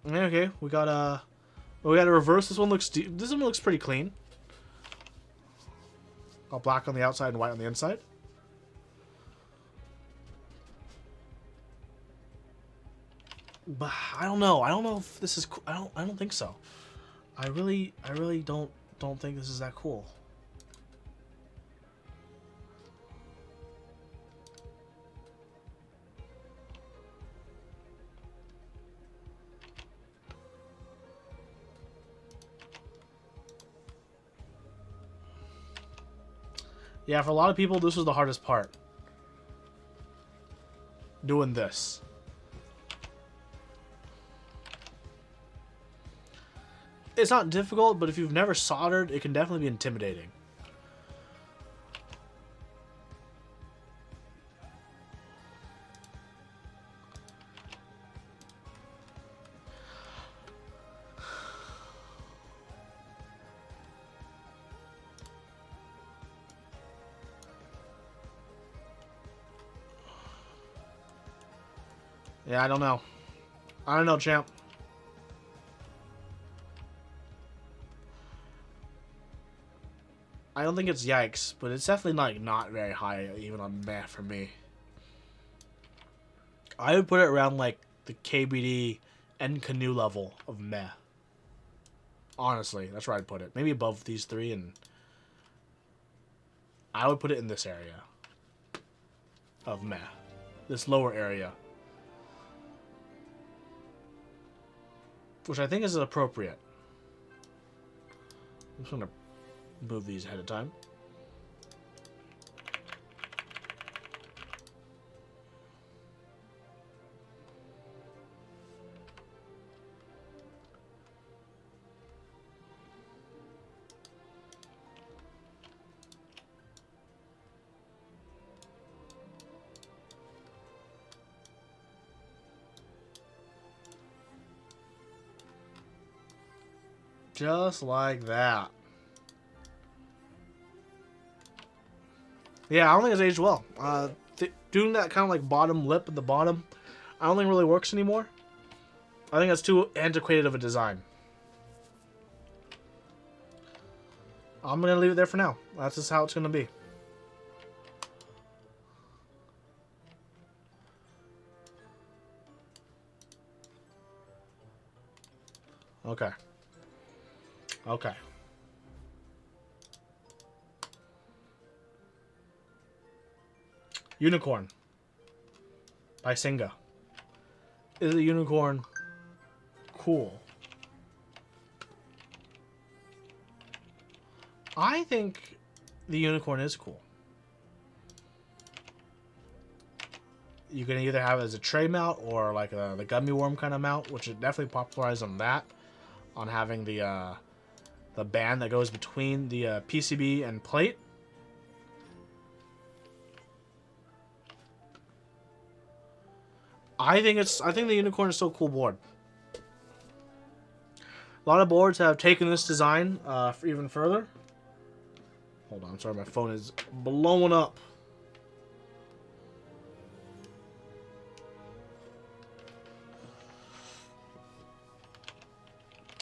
S1: Okay, we got Oh, we got to reverse. This one looks pretty clean. All black on the outside and white on the inside. But I don't know. I don't know if this is cool. I don't think so. I really don't think this is that cool. Yeah, for a lot of people, this was the hardest part. Doing this. It's not difficult, but if you've never soldered, it can definitely be intimidating. Yeah, I don't know. I don't know, champ. I don't think it's yikes, but it's definitely like not very high, even on meh for me. I would put it around like the KBD and Canoe level of meh. Honestly, that's where I'd put it. Maybe above these three, and I would put it in this area of meh. This lower area. Which I think is appropriate. I'm just going to move these ahead of time. Just like that. Yeah, I don't think it's aged well. Doing that kind of like bottom lip at the bottom, I don't think really works anymore. I think that's too antiquated of a design. I'm going to leave it there for now. That's just how it's going to be. Okay. Okay. Unicorn by Singa. Is a unicorn cool? I think the unicorn is cool. You can either have it as a tray mount or like the gummy worm kind of mount, which is definitely popularized on that, on having the band that goes between the PCB and plate. I think the unicorn is still a cool board. A lot of boards have taken this design even further. Hold on, sorry, my phone is blowing up.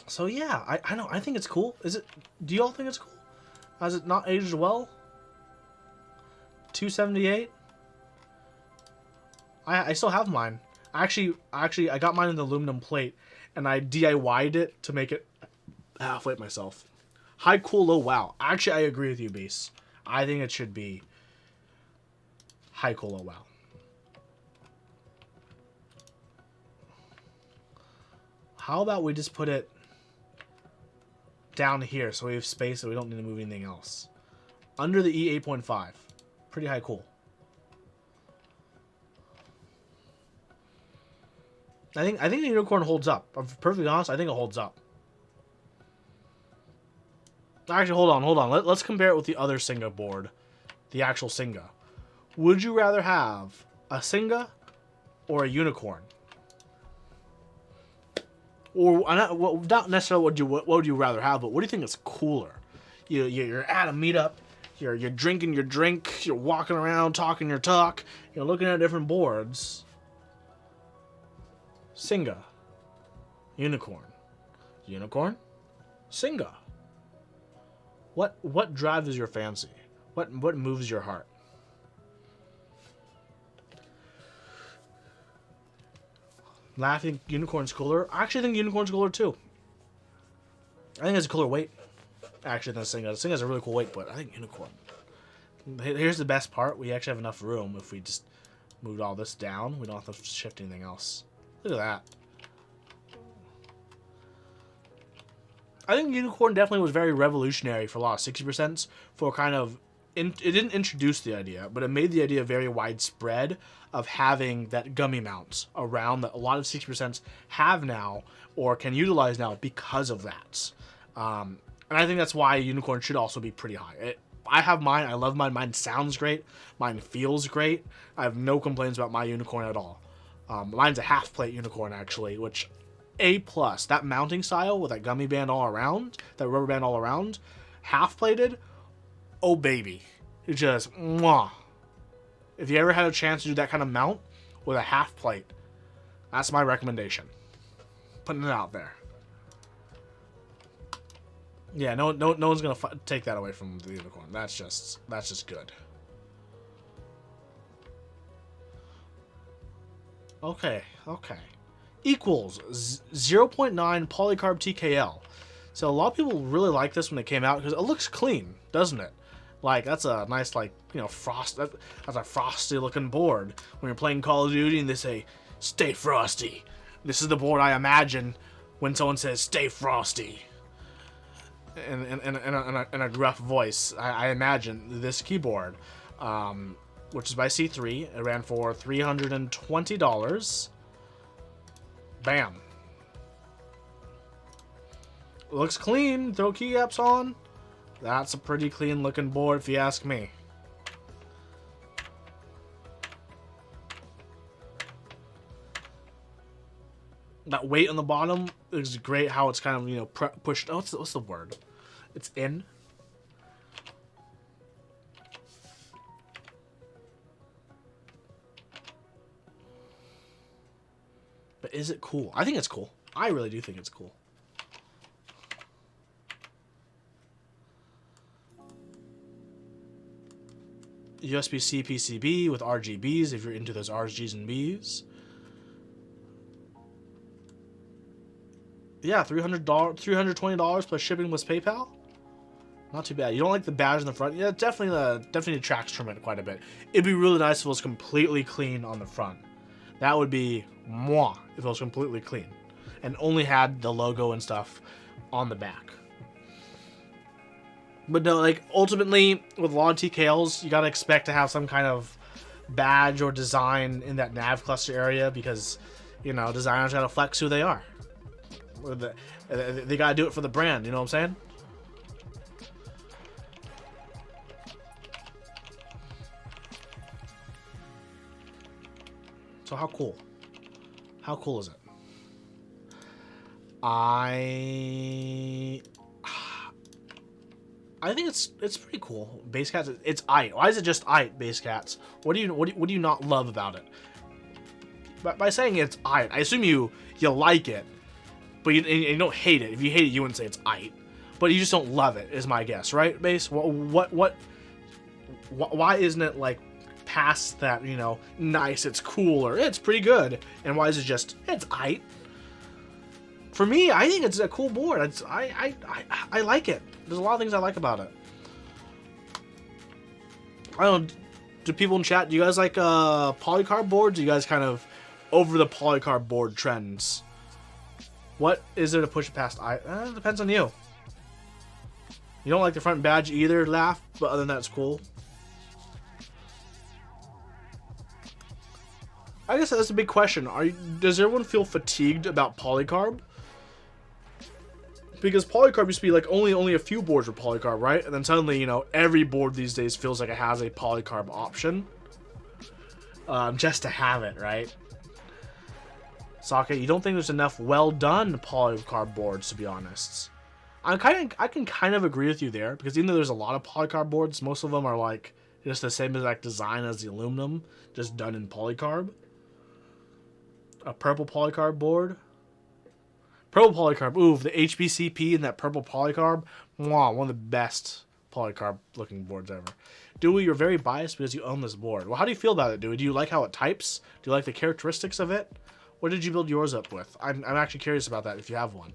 S1: So yeah, I know. I think it's cool. Is it? Do you all think it's cool? Has it not aged well? 278. I still have mine. Actually, I got mine in the aluminum plate, and I DIY'd it to make it halfway myself. High, cool, low, wow. Actually, I agree with you, Beast. I think it should be high, cool, low, wow. How about we just put it down here so we have space so we don't need to move anything else? Under the E8.5. Pretty high, cool. I think the unicorn holds up. I'm perfectly honest, I think it holds up. Actually, hold on. Let's compare it with the other Singa board. The actual Singa. Would you rather have a Singa or a unicorn? Or not necessarily what would you rather have, but what do you think is cooler? You're at a meetup, you're drinking your drink, you're walking around talking your talk, you're looking at different boards. Singa. Unicorn. Unicorn? Singa. What drives your fancy? What moves your heart? Laughing Unicorn's cooler. I actually think Unicorn's cooler too. I think it's a cooler weight. Actually, than Singa. Singa has a really cool weight, but I think Unicorn. Here's the best part. We actually have enough room if we just moved all this down. We don't have to shift anything else. Look at that. I think Unicorn definitely was very revolutionary for a lot of 60% for kind of... It didn't introduce the idea, but it made the idea very widespread of having that gummy mount around that a lot of 60% have now or can utilize now because of that. And I think that's why Unicorn should also be pretty high. I have mine. I love mine. Mine sounds great. Mine feels great. I have no complaints about my Unicorn at all. Mine's a half plate Unicorn actually, which A+. That mounting style with that gummy band all around, that rubber band all around, half plated. Oh baby, it's just mwah. If you ever had a chance to do that kind of mount with a half plate, that's my recommendation. Putting it out there. Yeah, no one's gonna take that away from the Unicorn. That's just good. Okay. Equals 0.9 polycarb TKL. So a lot of people really like this when it came out because it looks clean, doesn't it? Like, that's a nice, like, you know, that's a frosty looking board. When you're playing Call of Duty and they say, stay frosty. This is the board I imagine when someone says, stay frosty. In a gruff voice. I imagine this keyboard, which is by C3. It ran for $320. Bam. Looks clean. Throw keycaps on. That's a pretty clean looking board if you ask me. That weight on the bottom is great. How it's kind of, you know, pushed. Oh, what's the word? It's in. But is it cool? I think it's cool. I really do think it's cool. USB-C PCB with RGBs if you're into those RGs and Bs. Yeah, $320 plus shipping plus PayPal. Not too bad. You don't like the badge in the front? Yeah, definitely detracts from it quite a bit. It'd be really nice if it was completely clean on the front. That would be mwah if it was completely clean and only had the logo and stuff on the back. But no, like, ultimately, with a lot of TKLs, you gotta expect to have some kind of badge or design in that nav cluster area because, you know, designers gotta flex who they are. They gotta do it for the brand, you know what I'm saying? So how cool? How cool is it? I think it's pretty cool. Base Cats, it's aight. Why is it just aight, Base Cats? What do you not love about it? By saying it's aight, I assume you like it, but you don't hate it. If you hate it, you wouldn't say it's aight. But you just don't love it, is my guess, right, Base? Why isn't it like past that, you know, nice, it's cool, or it's pretty good? And why is it just it's aight? For me, I think it's a cool board. I like it. There's a lot of things I like about it. I don't know, do people in chat, do you guys like polycarb boards? Do you guys kind of over the polycarb board trends? What is there to push it past? It depends on you. You don't like the front badge either, Laugh, but other than that, it's cool. I guess that's a big question. Does everyone feel fatigued about polycarb? Because polycarb used to be like only a few boards were polycarb, right? And then suddenly, you know, every board these days feels like it has a polycarb option. Just to have it, right? Sake, you don't think there's enough well-done polycarb boards, to be honest. I can kind of agree with you there, because even though there's a lot of polycarb boards, most of them are like just the same exact design as the aluminum, just done in polycarb. A purple polycarb board. Purple Polycarb. Ooh, the HBCP and that purple Polycarb. Mwah, one of the best Polycarb looking boards ever. Dewey, you're very biased because you own this board. Well, how do you feel about it, Dewey? Do you like how it types? Do you like the characteristics of it? What did you build yours up with? I'm actually curious about that if you have one.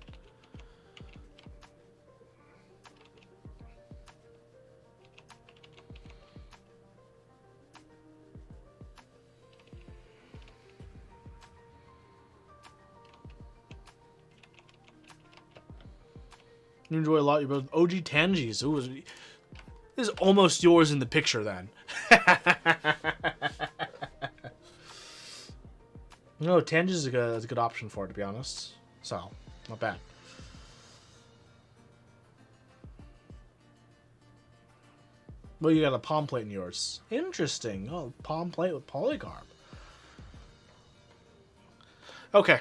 S1: You enjoy a lot. You build OG Tangis. Ooh, this is almost yours in the picture then. No, Tangis is a good option for it, to be honest. So, not bad. Well, you got a palm plate in yours. Interesting. Oh, palm plate with Polycarb. Okay,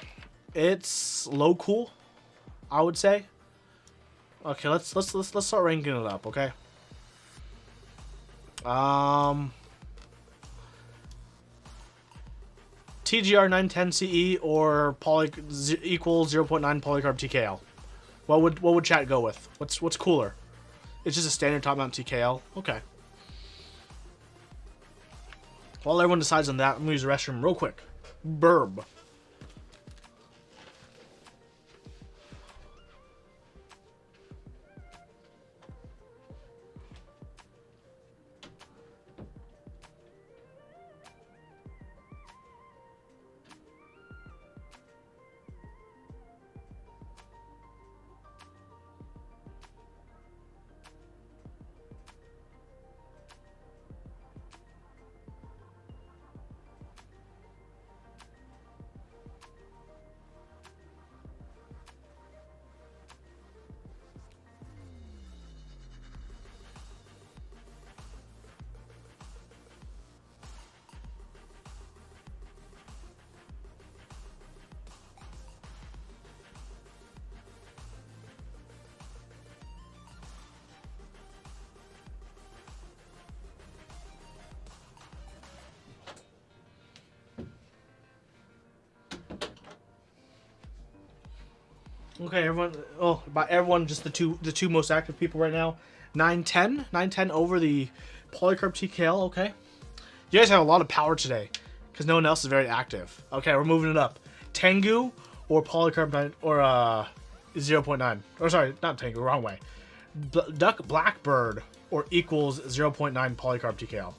S1: it's low cool, I would say. Okay, let's start ranking it up. Okay. TGR 910 CE or equal 0.9 Polycarb TKL. What would chat go with? What's cooler? It's just a standard top mount TKL. Okay. While everyone decides on that, I'm gonna use the restroom real quick. Burb. Okay, everyone. Oh, by everyone, just the two most active people right now. 910 over the Polycarb TKL. Okay, you guys have a lot of power today because no one else is very active. Okay, we're moving it up. Tengu or Polycarb 9 or 0.9. Or sorry, not Tengu. Wrong way. Duck Blackbird or equals 0.9 Polycarb TKL.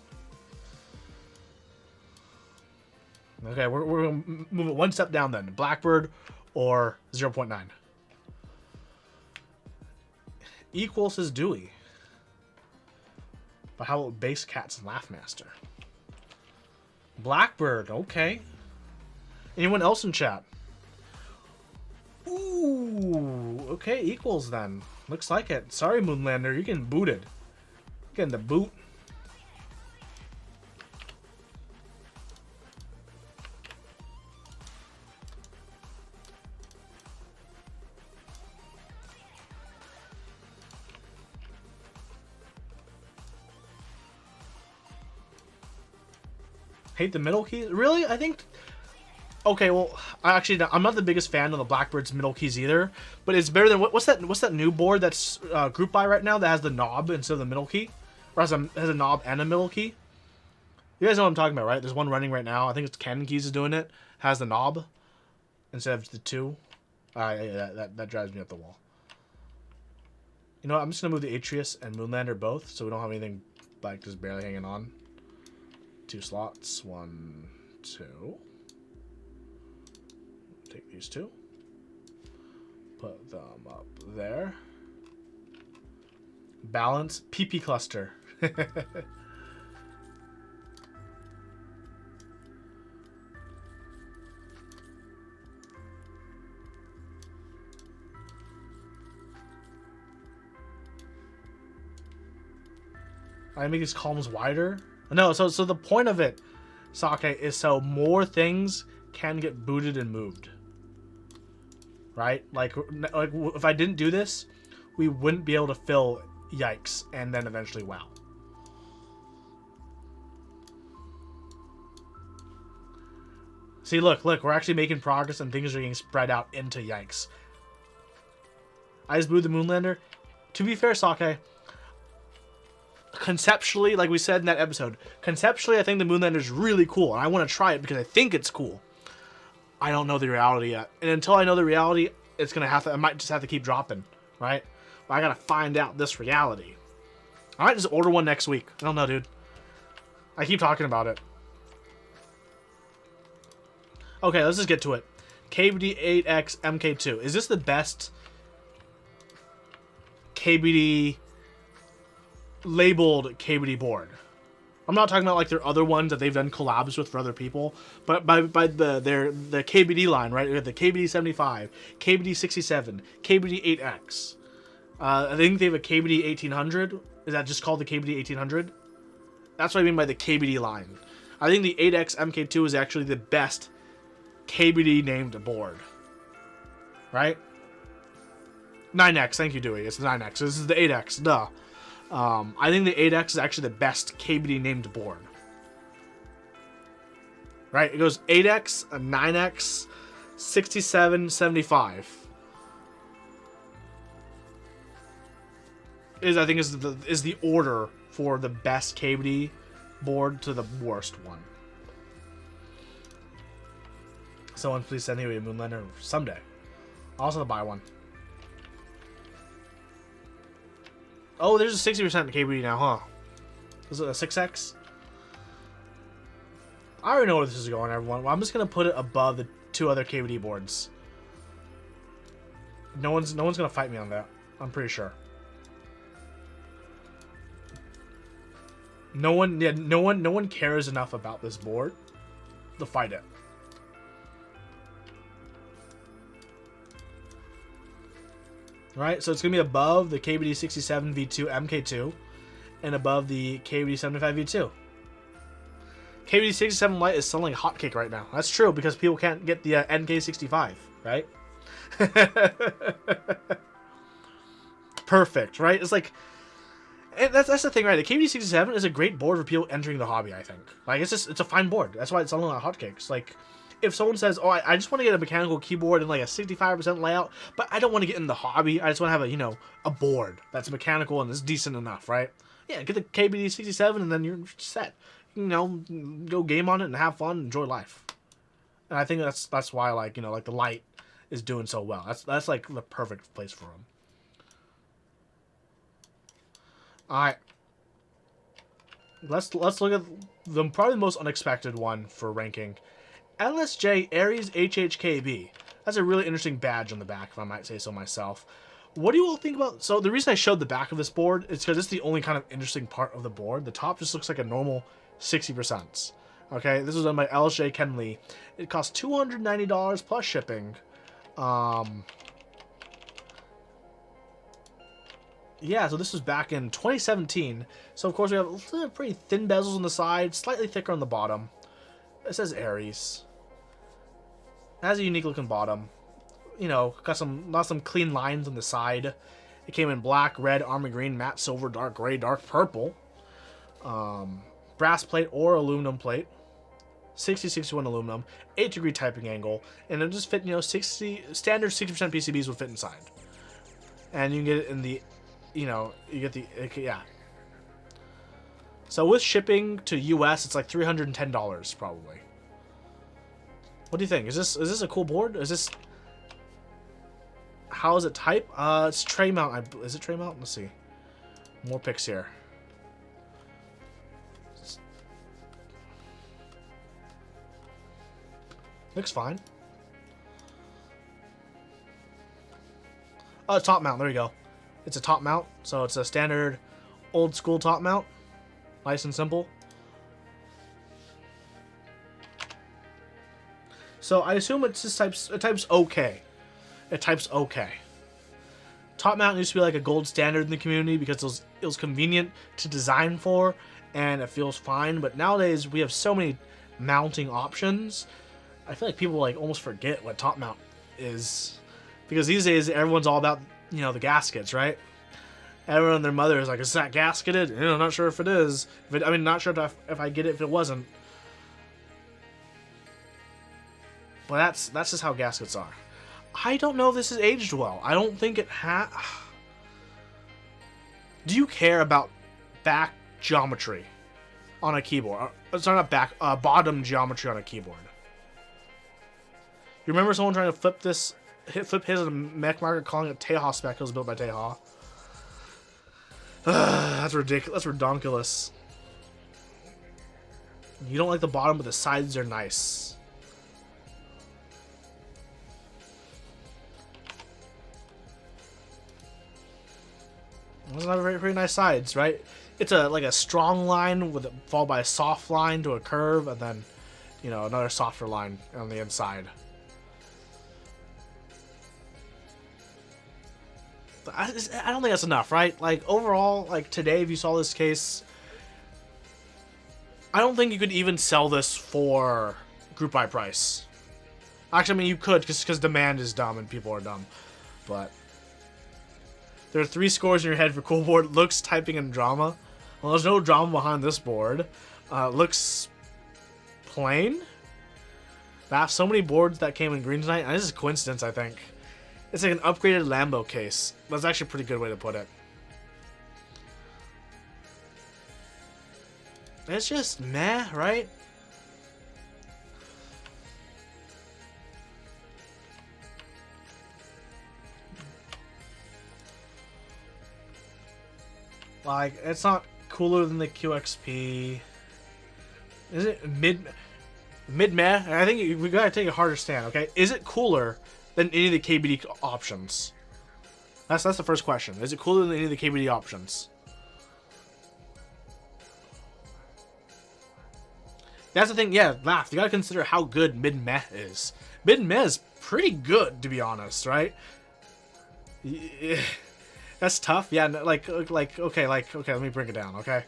S1: Okay, we're gonna move it one step down then. Blackbird or 0.9. Equals is Dewey. But how about Base Cats and Laughmaster? Blackbird, okay. Anyone else in chat? Ooh, okay, equals then. Looks like it. Sorry, Moonlander, you're getting booted. You're getting the boot. Hate the middle keys? Really? I think... Okay, well, I'm not the biggest fan of the Blackbird's middle keys either, but it's better than... What's that new board that's group buy right now that has the knob instead of the middle key? Or has a knob and a middle key? You guys know what I'm talking about, right? There's one running right now. I think it's Ken Keys is doing it. Has the knob instead of the two. Yeah, that drives me up the wall. You know what? I'm just going to move the Atreus and Moonlander both so we don't have anything like just barely hanging on. 2 slots. 1, 2. Take these 2. Put them up there. Balance. PP cluster. I make these columns wider. No, so the point of it, Sake, is so more things can get booted and moved. Right? Like if I didn't do this, we wouldn't be able to fill Yikes and then eventually WoW. See, look, we're actually making progress and things are getting spread out into Yikes. I just booed the Moonlander. To be fair, Sake, conceptually, like we said in that episode, conceptually I think the Moonlander is really cool, and I want to try it because I think it's cool. I don't know the reality yet, and until I know the reality, it's gonna have to. I might just have to keep dropping, right? But I gotta find out this reality. I might just order one next week. I don't know, dude. I keep talking about it. Okay, let's just get to it. KBD8X MK2. Is this the best KBD labeled KBD board? I'm not talking about like their other ones that they've done collabs with for other people, but by the KBD line, right? The KBD 75, KBD 67, KBD 8X. I think they have a KBD 1800. Is that just called the KBD 1800? That's what I mean by the KBD line. I think the 8X MK2 is actually the best KBD named board. Right? 9X, thank you, Dewey. It's the 9X. This is the 8X, duh. I think the 8X is actually the best KBD named board. Right? It goes 8X, a 9X, 67, 75. I think is the order for the best KBD board to the worst one. Someone please send me a Moonlander someday. I'll also buy one. Oh, there's a 60% KBD now, huh? Is it a 6X? I already know where this is going, everyone. Well, I'm just gonna put it above the two other KBD boards. No one's gonna fight me on that. I'm pretty sure. No one cares enough about this board to fight it. Right, so it's gonna be above the KBD 67 V2 MK2 and above the KBD 75 V2. KBD 67 Lite is selling hotcake right now. That's true because people can't get the NK65, right? Perfect, right? It's like, that's the thing, right? The KBD 67 is a great board for people entering the hobby, I think. Like, it's a fine board. That's why it's selling like hotcakes. Like, if someone says, oh, I just want to get a mechanical keyboard and like a 65% layout, but I don't want to get in the hobby. I just want to have a, you know, a board that's mechanical and is decent enough, right? Yeah, get the KBD 67 and then you're set. You know, go game on it and have fun, enjoy life. And I think that's why, like, you know, like the Lite is doing so well. That's like the perfect place for them. All right. Let's look at probably the most unexpected one for ranking. LSJ Aries HHKB. That's a really interesting badge on the back, if I might say so myself. What do you all think about... So the reason I showed the back of this board is because it's the only kind of interesting part of the board. The top just looks like a normal 60%. Okay, this was done by LSJ Ken Lee. It costs $290 plus shipping. Yeah, so this was back in 2017. So, of course, we have pretty thin bezels on the side, slightly thicker on the bottom. It says Aries. It has a unique looking bottom. You know, got some clean lines on the side. It came in black, red, army green, matte silver, dark gray, dark purple. Brass plate or aluminum plate. 60-61 aluminum, 8-degree typing angle, and it just fit, you know, standard 60% PCBs would fit inside. And you can get it in the, you know, you get the, yeah. So with shipping to US, it's like $310 probably. What do you think? Is this a cool board? Is this... How is it type? It's tray mount. Is it tray mount? Let's see. More pics here. Looks fine. Oh, top mount. There you go. It's a top mount. So it's a standard old school top mount. Nice and simple. So I assume it just types okay. It types okay. Top mount used to be like a gold standard in the community because it was convenient to design for and it feels fine. But nowadays we have so many mounting options. I feel like people like almost forget what top mount is because these days everyone's all about, you know, the gaskets, right? Everyone and their mother is like, is that gasketed? You know, I'm not sure if it is. I mean, not sure if I get it if it wasn't. But that's just how gaskets are. I don't know if this is aged well. I don't think it Do you care about back geometry on a keyboard? Sorry, not back, bottom geometry on a keyboard. You remember someone trying to flip his in a mech market, calling it Teha spec. It was built by Teha. That's ridiculous. That's redonkulous. You don't like the bottom, but the sides are nice. Those are pretty nice sides, right? It's like a strong line with followed by a soft line to a curve, and then, you know, another softer line on the inside. I don't think that's enough, right? Like, overall, like, today, if you saw this case, I don't think you could even sell this for group buy price. Actually, I mean, you could, because demand is dumb and people are dumb. But there are 3 scores in your head for cool board. Looks, typing, and drama. Well, there's no drama behind this board. Looks plain. I have so many boards that came in green tonight, and this is a coincidence, I think. It's like an upgraded Lambo case. That's actually a pretty good way to put it. It's just meh, right? Like, it's not cooler than the QXP. Is it mid-meh? I think we gotta take a harder stand, okay? Is it cooler than any of the KBD options? That's the first question. Is it cooler than any of the KBD options? That's the thing, yeah, laugh. You gotta consider how good mid-meh is. Mid-meh is pretty good, to be honest, right? Yeah. That's tough. Yeah, like, okay, let me bring it down, okay?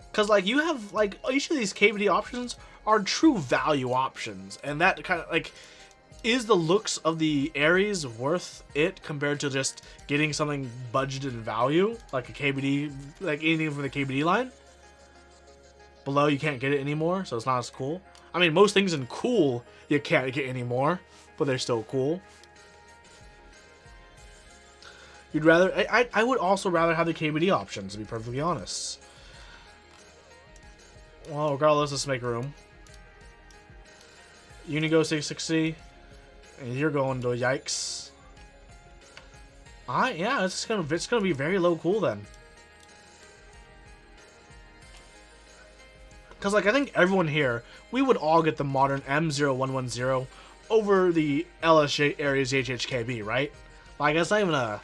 S1: Because, like, you have, like, each of these KBD options are true value options. And that kind of, like, is the looks of the Ares worth it compared to just getting something budgeted in value? Like a KBD, like anything from the KBD line? Below, you can't get it anymore, so it's not as cool. I mean, most things in cool, you can't get anymore, but they're still cool. You'd rather... I would also rather have the KBD options, to be perfectly honest. Well, regardless, let's make room. Unigo 660. And you're going to YIKES. Yeah, it's gonna be very low cool then. Because, like, I think everyone here, we would all get the modern M0110 over the LSJ Ares HHKB, right? Like, it's not even a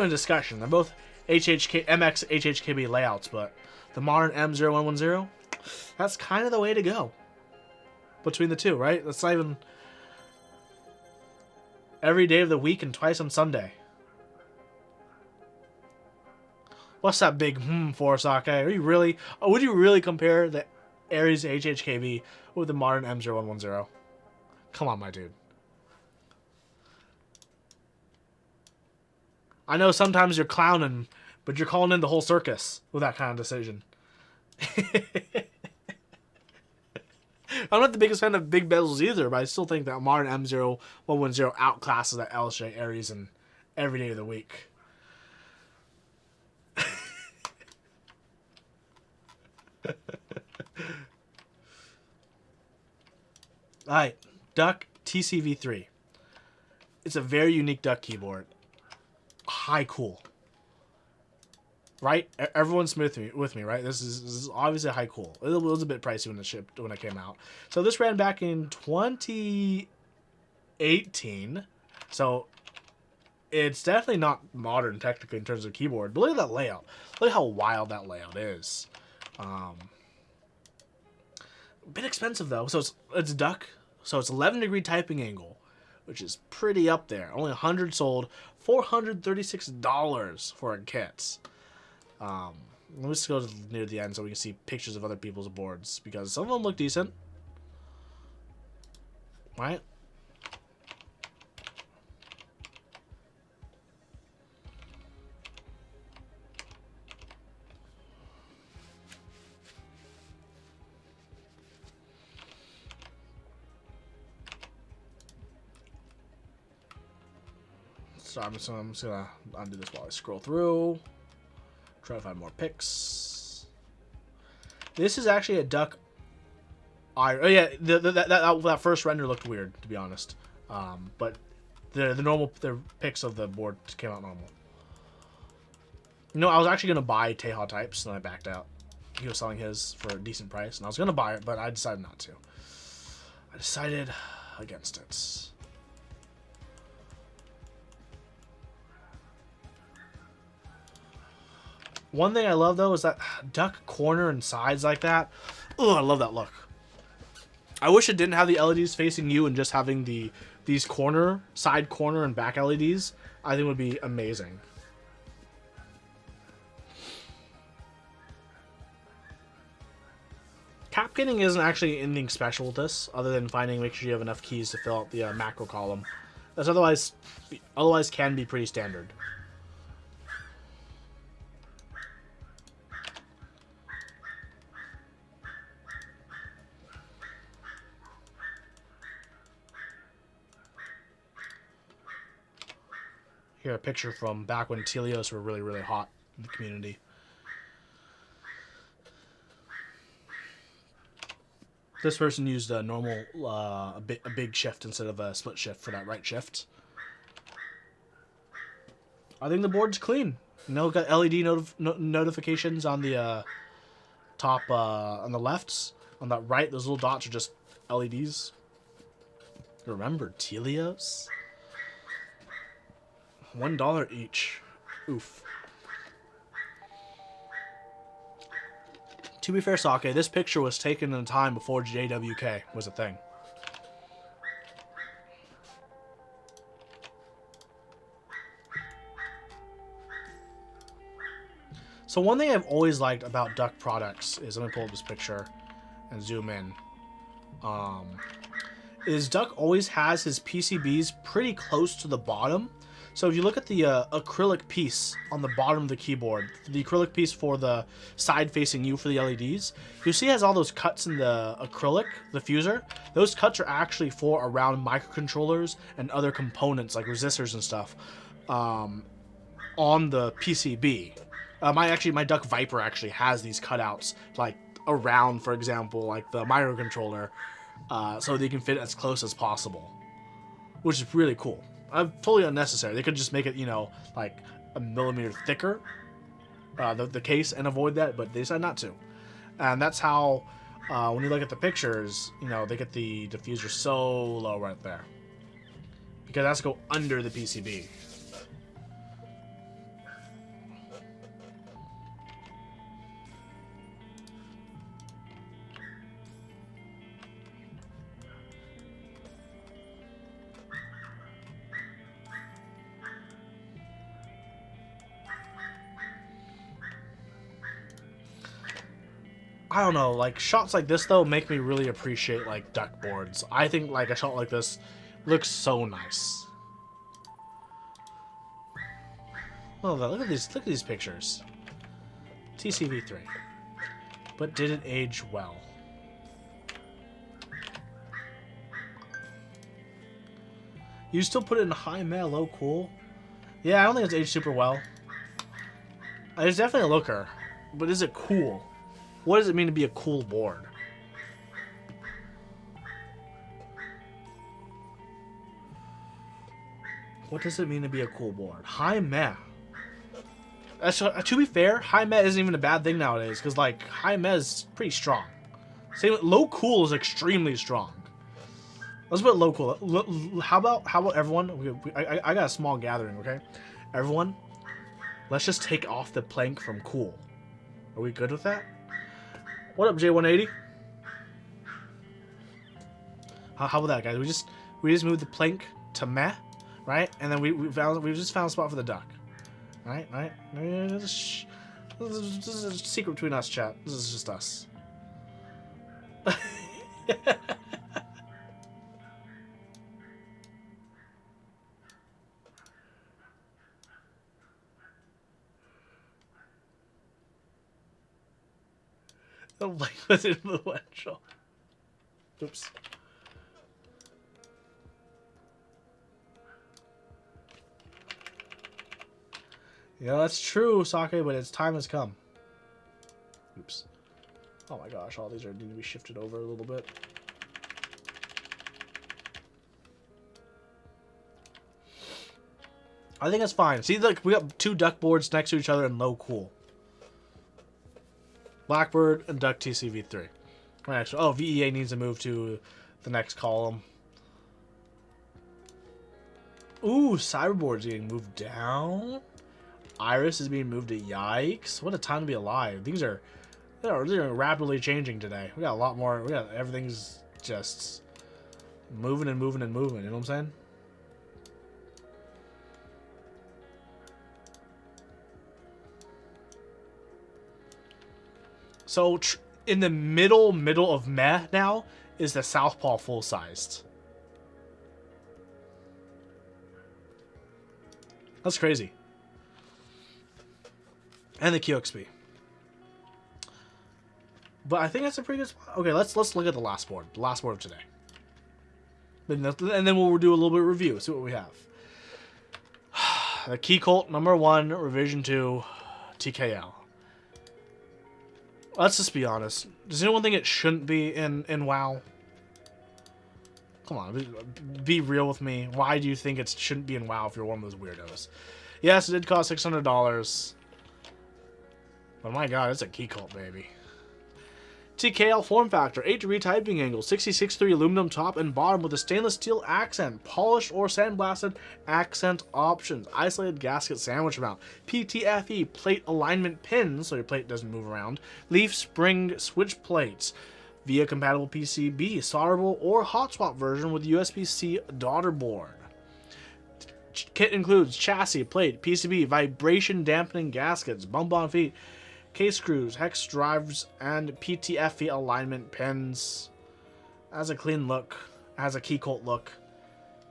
S1: discussion. They're both MX HHKB layouts, but the modern M0110, that's kind of the way to go between the two, right? That's not even every day of the week and twice on Sunday. What's that big for, Sake? Are you really? Would you really compare the Ares HHKB with the modern M0110? Come on, my dude. I know sometimes you're clowning, but you're calling in the whole circus with that kind of decision. I'm not the biggest fan of big bezels either, but I still think that modern M0110 outclasses that LSJ Ares in every day of the week. Alright, Duck TCV3. It's a very unique Duck keyboard. High cool. Right? Everyone's with me, right? This is obviously high cool. It was a bit pricey when it came out. So this ran back in 2018. So it's definitely not modern technically in terms of keyboard. But look at that layout. Look at how wild that layout is. A bit expensive though. So it's Duck. So it's 11-degree typing angle, which is pretty up there. Only 100 sold, $436 for a kit. Let's go near the end so we can see pictures of other people's boards, because some of them look decent, right? So I'm just gonna undo this while I scroll through. Try to find more pics. This is actually a duck. Oh yeah, that first render looked weird, to be honest. But the pics of the board came out normal. You know, I was actually gonna buy Teha types, and I backed out. He was selling his for a decent price, and I was gonna buy it, but I decided not to. I decided against it. One thing I love though is that duck corner and sides like that. Oh, I love that look. I wish it didn't have the LEDs facing you and just having these side corner and back LEDs. I think would be amazing. Cap kitting isn't actually anything special with this, other than make sure you have enough keys to fill out the macro column. That's otherwise can be pretty standard. Here, a picture from back when Telios were really, really hot in the community. This person used a normal, a big shift instead of a split shift for that right shift. I think the board's clean. You know, got LED notifications on the top, on the lefts. On that right, those little dots are just LEDs. Remember Telios? $1 each. Oof. To be fair, Sake, this picture was taken in a time before JWK was a thing. So one thing I've always liked about duck products is, let me pull up this picture and zoom in. Is Duck always has his PCBs pretty close to the bottom. So if you look at the acrylic piece on the bottom of the keyboard, the acrylic piece for the side facing you for the LEDs, you see it has all those cuts in the acrylic, the fuser. Those cuts are actually for around microcontrollers and other components like resistors and stuff on the PCB. My Duck Viper actually has these cutouts like around, for example, like the microcontroller, so they can fit as close as possible, which is really cool. Totally unnecessary. They could just make it, you know, like a millimeter thicker, the case, and avoid that, but they decided not to. And that's how, when you look at the pictures, you know, they get the diffuser so low right there. Because it has to go under the PCB. I don't know, like, shots like this, though, make me really appreciate, like, duck boards. I think, like, a shot like this looks so nice. Oh, look at these pictures. TCV3. But did it age well? You still put it in high meh, low cool? Yeah, I don't think it's aged super well. It's definitely a looker, but is it cool? What does it mean to be a cool board? What does it mean to be a cool board? High meh. To be fair, high meh isn't even a bad thing nowadays, because like high meh is pretty strong. Same with low cool is extremely strong. Let's put low cool. How about everyone? I got a small gathering, okay? Everyone, let's just take off the plank from cool. Are we good with that? What up, J180? How about that, guys? We just moved the plank to meh, right? And then we just found a spot for the duck, right? This is a secret between us, chat. This is just us. The light was influential. Oops. Yeah, that's true, Sake, but its time has come. Oops. Oh my gosh, all these need to be shifted over a little bit. I think that's fine. See, like, we got 2 duck boards next to each other in low cool. Blackbird and Duck TCV3. Actually, oh, VEA needs to move to the next column. Ooh, Cyberboard's getting moved down. Iris is being moved to Yikes. What a time to be alive. They're rapidly changing today. We got a lot more. We got everything's just moving and moving and moving. You know what I'm saying? So in the middle of meh now is the Southpaw full sized. That's crazy. And the QXP. But I think that's a pretty good spot. Okay, let's look at the last board. The last board of today. And then we'll do a little bit of review. See what we have. The Key Cult #1, Revision 2, TKL. Let's just be honest. Does anyone think it shouldn't be in WoW? Come on, be real with me. Why do you think it shouldn't be in WoW if you're one of those weirdos? Yes, it did cost $600. But my god, it's a Key Cult, baby. TKL form factor, 8-degree typing angle, 66.3 aluminum top and bottom with a stainless steel accent, polished or sandblasted accent options, isolated gasket sandwich mount, PTFE plate alignment pins so your plate doesn't move around, leaf spring switch plates, via compatible PCB, solderable or hot swap version with USB-C daughter board. Kit includes chassis, plate, PCB, vibration dampening gaskets, bump on feet, case screws, hex drives, and PTFE alignment pins. Has a clean look, has a Key Cult look,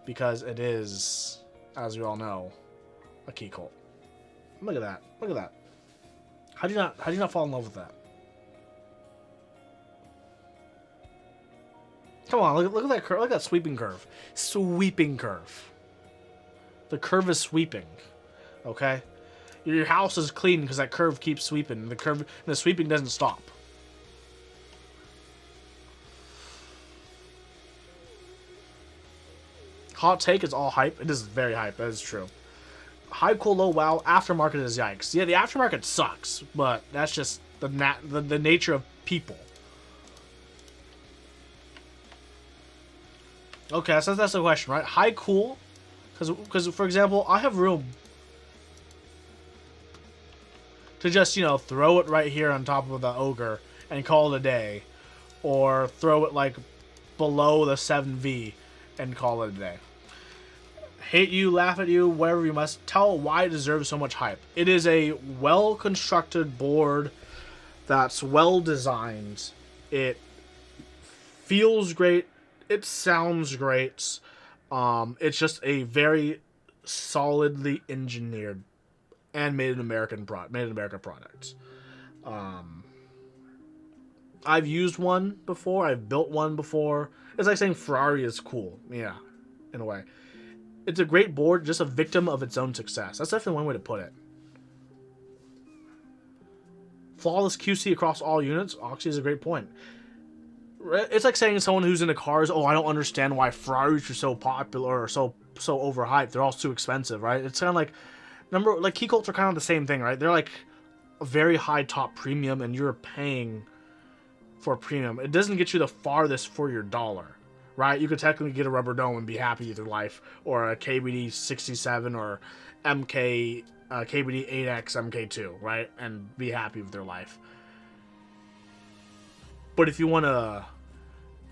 S1: because it is, as we all know, a Key Cult. Look at that! Look at that! How do you not fall in love with that? Come on, look at that curve! Look at that sweeping curve! Sweeping curve. The curve is sweeping. Okay. Your house is clean because that curve keeps sweeping. The sweeping doesn't stop. Hot take is all hype. It is very hype. That is true. High cool, low wow. Aftermarket is yikes. Yeah, the aftermarket sucks, but that's just the nature of people. Okay, so that's the question, right? High cool, because for example, I have room to just, throw it right here on top of the ogre and call it a day. Or throw it, like, below the 7V and call it a day. Hate you, laugh at you, whatever you must. Tell why it deserves so much hype. It is a well-constructed board that's well-designed. It feels great. It sounds great. It's just a very solidly engineered and made in America product. I've used one before. I've built one before. It's like saying Ferrari is cool. Yeah, in a way. It's a great board, just a victim of its own success. That's definitely one way to put it. Flawless QC across all units. Oxy is a great point. It's like saying someone who's into cars, oh, I don't understand why Ferraris are so popular or so overhyped. They're all too expensive, right? It's kind of like, remember, like, Key Cults are kind of the same thing, right? They're like a very high top premium, and you're paying for a premium. It doesn't get you the farthest for your dollar, right? You could technically get a rubber dome and be happy with your life, or a KBD 67 or KBD 8X MK2, right? And be happy with their life. But if you want to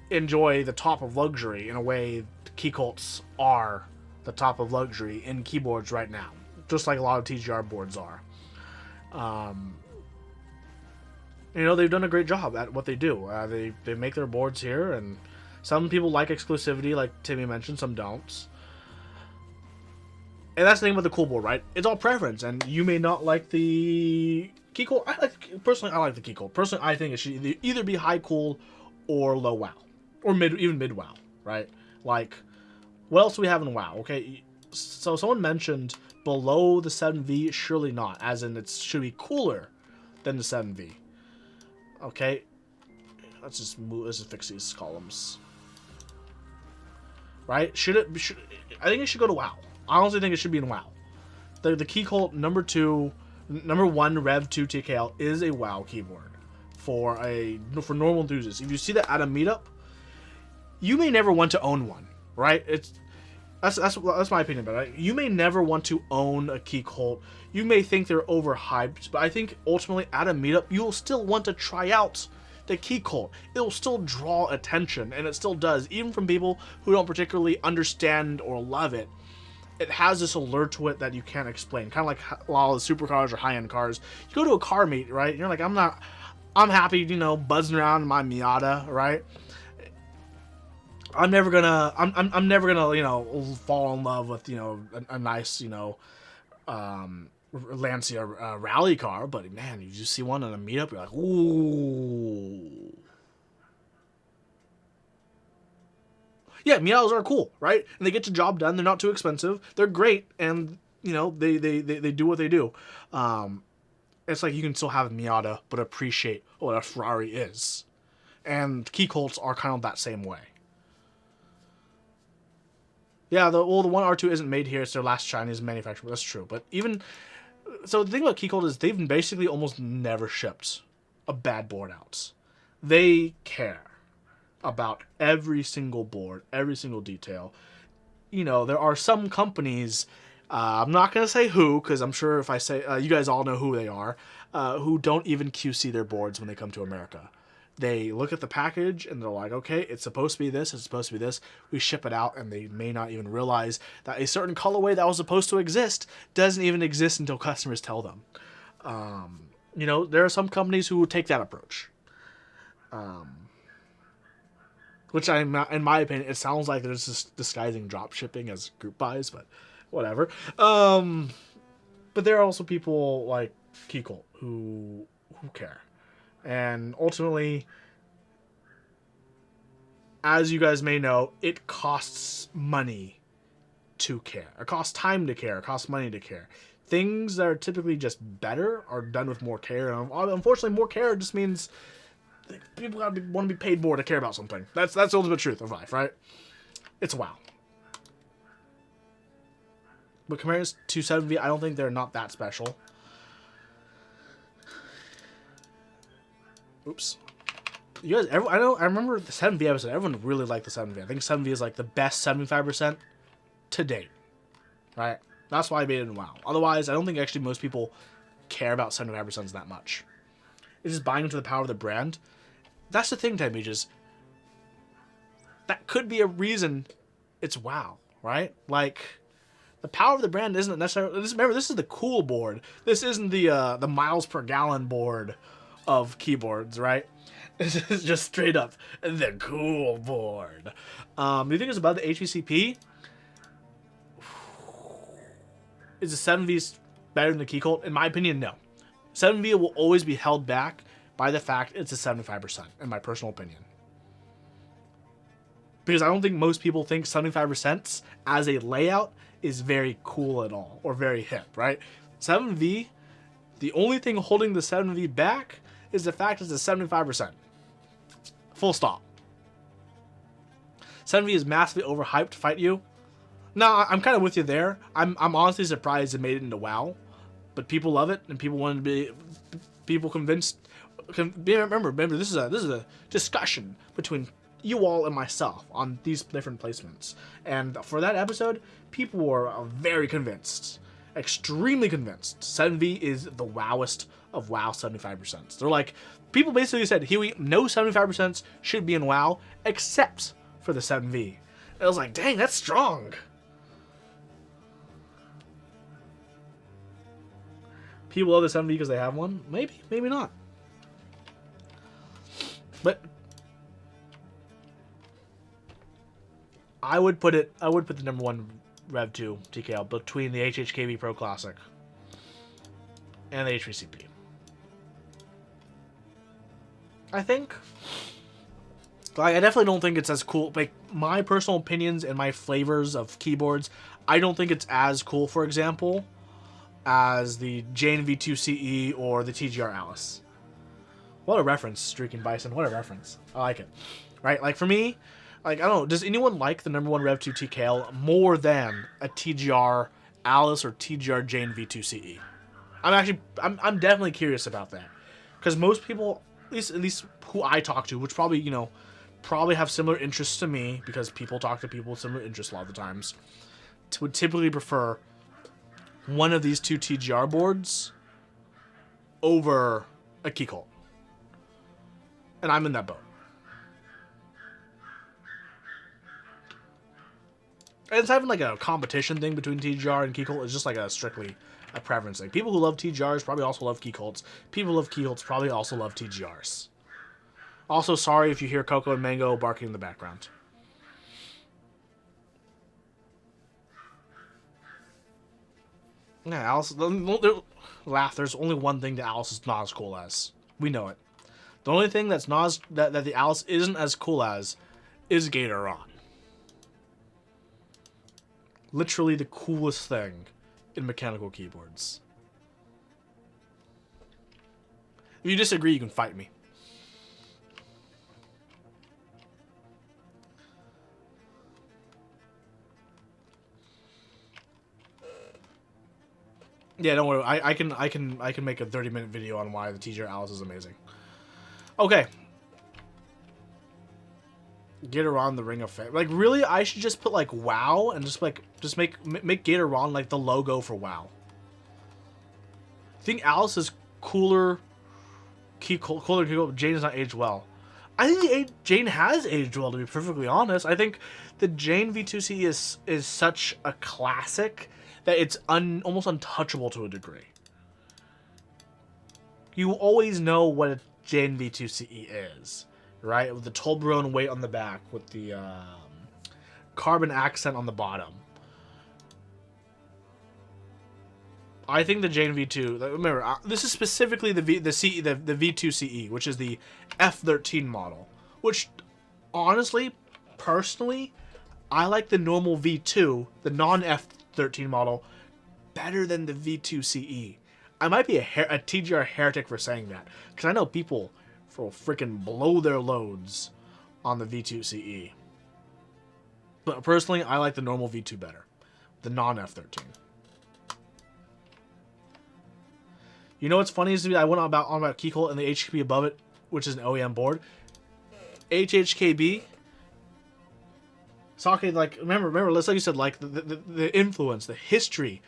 S1: enjoy the top of luxury in a way, Key Cults are the top of luxury in keyboards right now, just like a lot of TGR boards are. They've done a great job at what they do. They make their boards here, and some people like exclusivity, like Timmy mentioned, some don't. And that's the thing with the cool board, right? It's all preference, and you may not like the Key Cult. Personally, I like the Key Cult. Personally, I think it should either be high cool or low WoW, or even mid WoW, right? Like, what else do we have in WoW? Okay, So someone mentioned below the 7V, surely not, as in it should be cooler than the 7V. Okay, let's just fix these columns. Right? I think it should go to WoW. I honestly think it should be in WoW. The key cult number 1 Rev 2 TKL is a WoW keyboard for normal enthusiasts. If you see that at a meetup, you may never want to own one, right? That's my opinion about it. You may never want to own a key cult. You may think they're overhyped, but I think ultimately at a meetup, you'll still want to try out the key cult. It'll still draw attention, and it still does, even from people who don't particularly understand or love it. It has this allure to it that you can't explain. Kind of like a lot of the supercars or high-end cars. You go to a car meet, right? And you're like, I'm happy, you know, buzzing around in my Miata, right? I'm never gonna, you know, fall in love with, you know, a nice, you know, Lancia rally car. But man, you just see one in a meetup, you're like, ooh. Yeah, Miatas are cool, right? And they get the job done. They're not too expensive. They're great, and you know they do what they do. It's like you can still have a Miata, but appreciate what a Ferrari is. And key colts are kind of that same way. Yeah, the one R2 isn't made here. It's their last Chinese manufacturer. That's true. But even so, the thing about key cult is they've basically almost never shipped a bad board out. They care about every single board, every single detail. You know, there are some companies, I'm not going to say who, because I'm sure if I say, you guys all know who they are, who don't even QC their boards when they come to America. They look at the package and they're like, okay, it's supposed to be this, it's supposed to be this. We ship it out, and they may not even realize that a certain colorway that was supposed to exist doesn't even exist until customers tell them. You know, there are some companies who will take that approach. Which in my opinion, it sounds like they're just disguising drop shipping as group buys, but whatever. But there are also people like Keycolt who care. And ultimately, as you guys may know, it costs money to care. It costs time to care. It costs money to care. Things that are typically just better are done with more care. And unfortunately, more care just means people want to be paid more to care about something. That's the ultimate truth of life, right? It's WoW. But compared to 7V, I don't think they're not that special. Oops. You guys, I remember the 7V episode. Everyone really liked the 7V. I think 7V is like the best 75% to date. Right? That's why I made it in WoW. Otherwise, I don't think actually most people care about 75% that much. It's just buying into the power of the brand. That's the thing, Time Mages. That could be a reason it's WoW, right? Like, the power of the brand isn't necessarily... Remember, this is the cool board. This isn't the miles per gallon board of keyboards, right? This is just straight up the cool board. Do you think it's about the HVCP? Is the 7V better than the Keycolt? In my opinion, no. 7V will always be held back by the fact it's a 75%, in my personal opinion. Because I don't think most people think 75% as a layout is very cool at all, or very hip, right? 7V, the only thing holding the 7V back is the fact it's a 75%. Full stop. 7V is massively overhyped to fight you. No, I'm kind of with you there. I'm honestly surprised it made it into WoW, but people love it, and people want to be convinced. Remember, this is a discussion between you all and myself on these different placements. And for that episode, people were very convinced, extremely convinced. 7V is the wowest of WoW 75%. They're like, people basically said, Huey, no 75% should be in WoW except for the 7V. And I was like, dang, that's strong. People love the 7V because they have one? Maybe, maybe not. But I would put the number 1 Rev 2 TKL between the HHKV Pro Classic and the HVCP. I think Like, I definitely don't think it's as cool. Like, my personal opinions and my flavors of keyboards, I don't think it's as cool, for example, as the Jane V2CE or the TGR Alice. What a reference, Streaking Bison. What a reference. I like it. Right? Like, for me, like, I don't know, does anyone like the #1 Rev 2 TKL more than a TGR Alice or TGR Jane V2CE? I'm definitely curious about that. Because most people, at least who I talk to, which probably, you know, probably have similar interests to me, because people talk to people with similar interests a lot of the times, would typically prefer one of these two TGR boards over a Keycult. And I'm in that boat. And it's having like a competition thing between TGR and Keycult. It's just like a strictly a preference thing. People who love TGRs probably also love Keycults. People who love Keycults probably also love TGRs. Also, sorry if you hear Coco and Mango barking in the background. Yeah, Alice. Laugh. There's only one thing that Alice is not as cool as. We know it. The only thing that's not as, that the Alice isn't as cool as is Gatoron. Literally the coolest thing in mechanical keyboards. If you disagree, you can fight me. Yeah, don't worry. I can make a 30-minute video on why the TGR Alice is amazing. Okay. Gatoron, the Ring of Fame. Like, really, I should just put like WoW and just make Gatoron like the logo for WoW. I think Alice is cooler. Cooler. Jane is not aged well. I think Jane has aged well, to be perfectly honest. I think the Jane V2CE is such a classic that it's almost untouchable to a degree. You always know what a Jane V2CE is, right? With the Toblerone weight on the back, with the carbon accent on the bottom. I think the Jane V2. Remember, this is specifically the V2CE, which is the F13 model. Which, honestly, personally, I like the normal V2, the non-F13 model, better than the V2CE. I might be a TGR heretic for saying that, because I know people will freaking blow their loads on the V2CE. But personally, I like the normal V2 better, the non-F13. You know what's funny is I went on about Keycult and the HKB above it, which is an OEM board. HHKB. Sake, like, remember, let's like you said, like the influence, the history.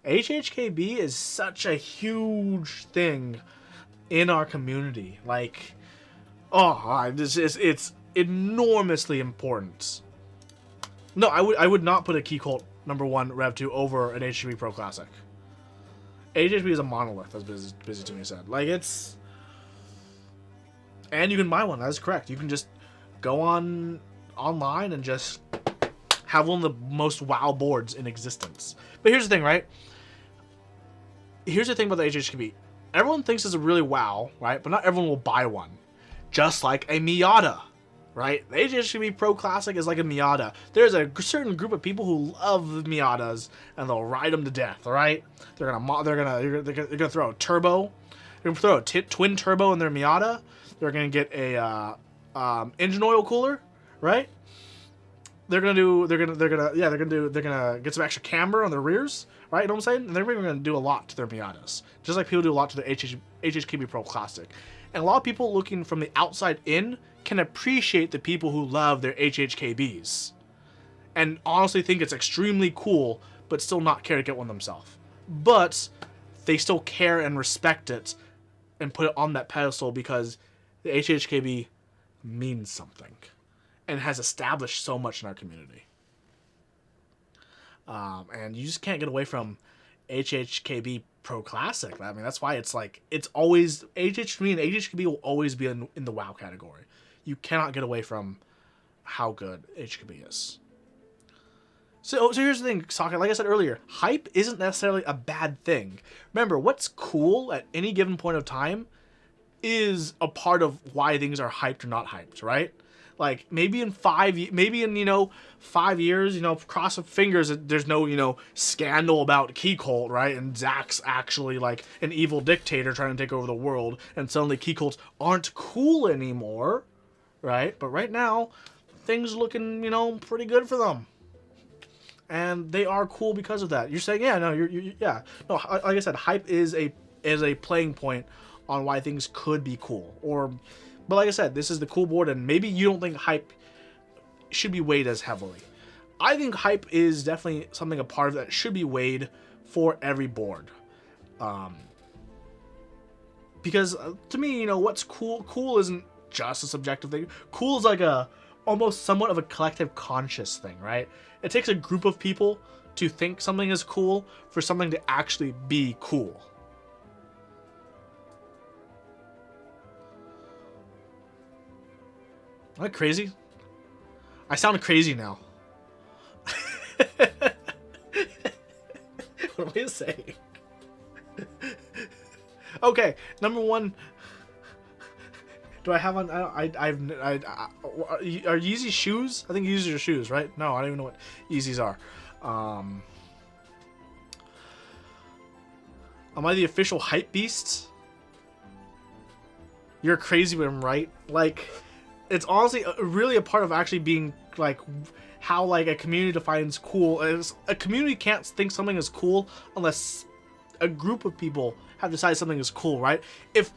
S1: HHKB is such a huge thing in our community. Like, it's enormously important. No, I would not put a Keycult #1 Rev 2 over an HHB Pro Classic. HHB is a monolith, as Busy to me said. Like, it's... And you can buy one, that is correct. You can just go online and just have one of the most WoW boards in existence. But here's the thing, right? Here's the thing about the HHKB. Everyone thinks it's a really WoW, right? But not everyone will buy one. Just like a Miata, right? The HHKB Pro Classic is like a Miata. There's a certain group of people who love Miatas, and they'll ride them to death, right? They're gonna throw a turbo. They're gonna throw a twin turbo in their Miata. They're gonna get a engine oil cooler, right? They're gonna get some extra camber on their rears, right? You know what I'm saying? And they're gonna do a lot to their Miatas, just like people do a lot to their HHKB Pro Classic. And a lot of people looking from the outside in can appreciate the people who love their HHKBs, and honestly think it's extremely cool, but still not care to get one themselves. But they still care and respect it, and put it on that pedestal because the HHKB means something and has established so much in our community. And you just can't get away from HHKB Pro Classic. I mean, that's why it's like, it's always, HHKB and HHKB will always be in the WoW category. You cannot get away from how good HKB is. So here's the thing, Sokka, like I said earlier, hype isn't necessarily a bad thing. Remember, what's cool at any given point of time is a part of why things are hyped or not hyped, right? Like maybe in 5 years, cross of fingers, there's no, scandal about Key Cult, right? And Zack's actually like an evil dictator trying to take over the world, and suddenly Key Cults aren't cool anymore, right? But right now, things are looking, pretty good for them. And they are cool because of that. You're saying, yeah, no, yeah. No, like I said, hype is a playing point on why things could be cool. But like I said, this is the cool board, and maybe you don't think hype should be weighed as heavily. I think hype is definitely something a part of that should be weighed for every board. Because to me, what's cool? Cool isn't just a subjective thing. Cool is like almost somewhat of a collective conscious thing, right? It takes a group of people to think something is cool for something to actually be cool. Am I crazy? I sound crazy now. What am I saying? Okay, number one. Do I have on? Are Yeezy shoes? I think Yeezys are shoes, right? No, I don't even know what Yeezys are. Am I the official hype beast? You're crazy, but I'm right. Like, it's honestly really a part of actually being like how like a community defines cool. A community can't think something is cool unless a group of people have decided something is cool, right? If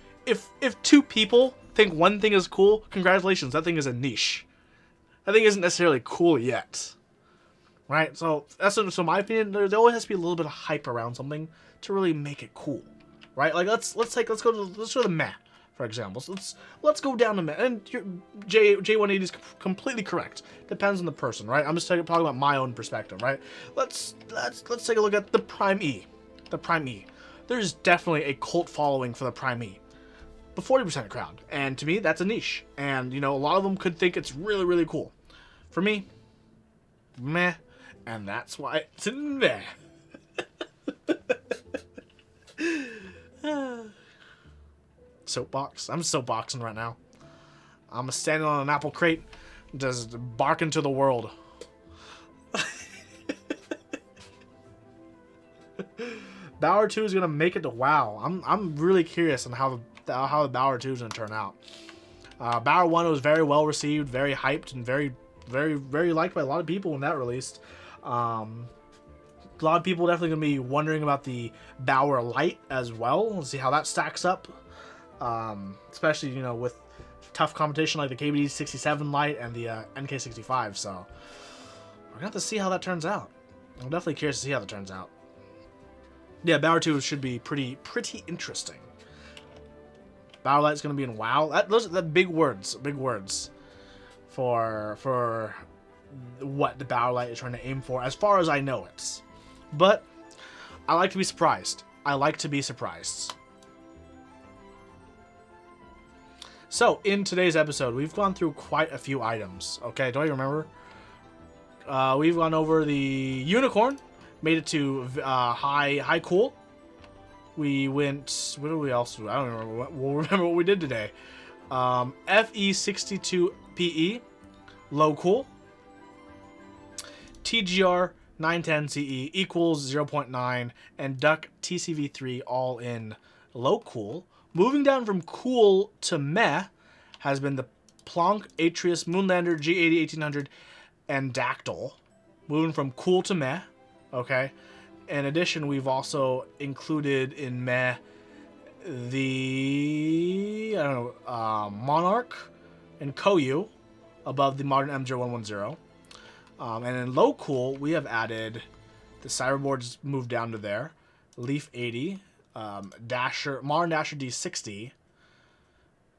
S1: two people think one thing is cool, congratulations, that thing is a niche. That thing isn't necessarily cool yet, right? So so my opinion, there always has to be a little bit of hype around something to really make it cool, right? Like let's go to the meh, for example. So let's go down to meh. And J180 is completely correct. Depends on the person, right? I'm just talking about my own perspective, right? Let's take a look at the Prime E. The Prime E. There's definitely a cult following for the Prime E. The 40% crowd, and to me that's a niche, and a lot of them could think it's really, really cool. For me, meh, and that's why it's a meh. Soapbox. I'm soapboxing right now. I'm standing on an apple crate, just barking to the world. Bauer 2 is gonna make it to WoW. I'm really curious on how the Bauer 2 is going to turn out. Bauer 1 was very well received, very hyped, and very, very, very liked by a lot of people when that released. A lot of people definitely going to be wondering about the Bauer Light as well. We'll see how that stacks up. Especially, with tough competition like the KBD 67 Light and the NK 65. So, we're going to have to see how that turns out. I'm definitely curious to see how that turns out. Yeah, Bauer 2 should be pretty interesting. Bauer Light's going to be in WoW. Those are big words for what the Bauer Light is trying to aim for, as far as I know it. But I like to be surprised. So, in today's episode, we've gone through quite a few items. Okay, do I remember? We've gone over the Unicorn, made it to high cool. We went, what did we else do? I don't remember. We'll remember what we did today. FE62PE, low cool. TGR 910 CE equals 0.9. And Duck TCV3 all in low cool. Moving down from cool to meh has been the Plonk, Atreus, Moonlander, G80, 1800, and Dactyl. Moving from cool to meh. Okay. In addition, we've also included in meh the Monarch and Koyu above the modern M0110. And in low cool, we have added the cyberboards moved down to there. Leaf 80, Dasher, Modern Dasher D60,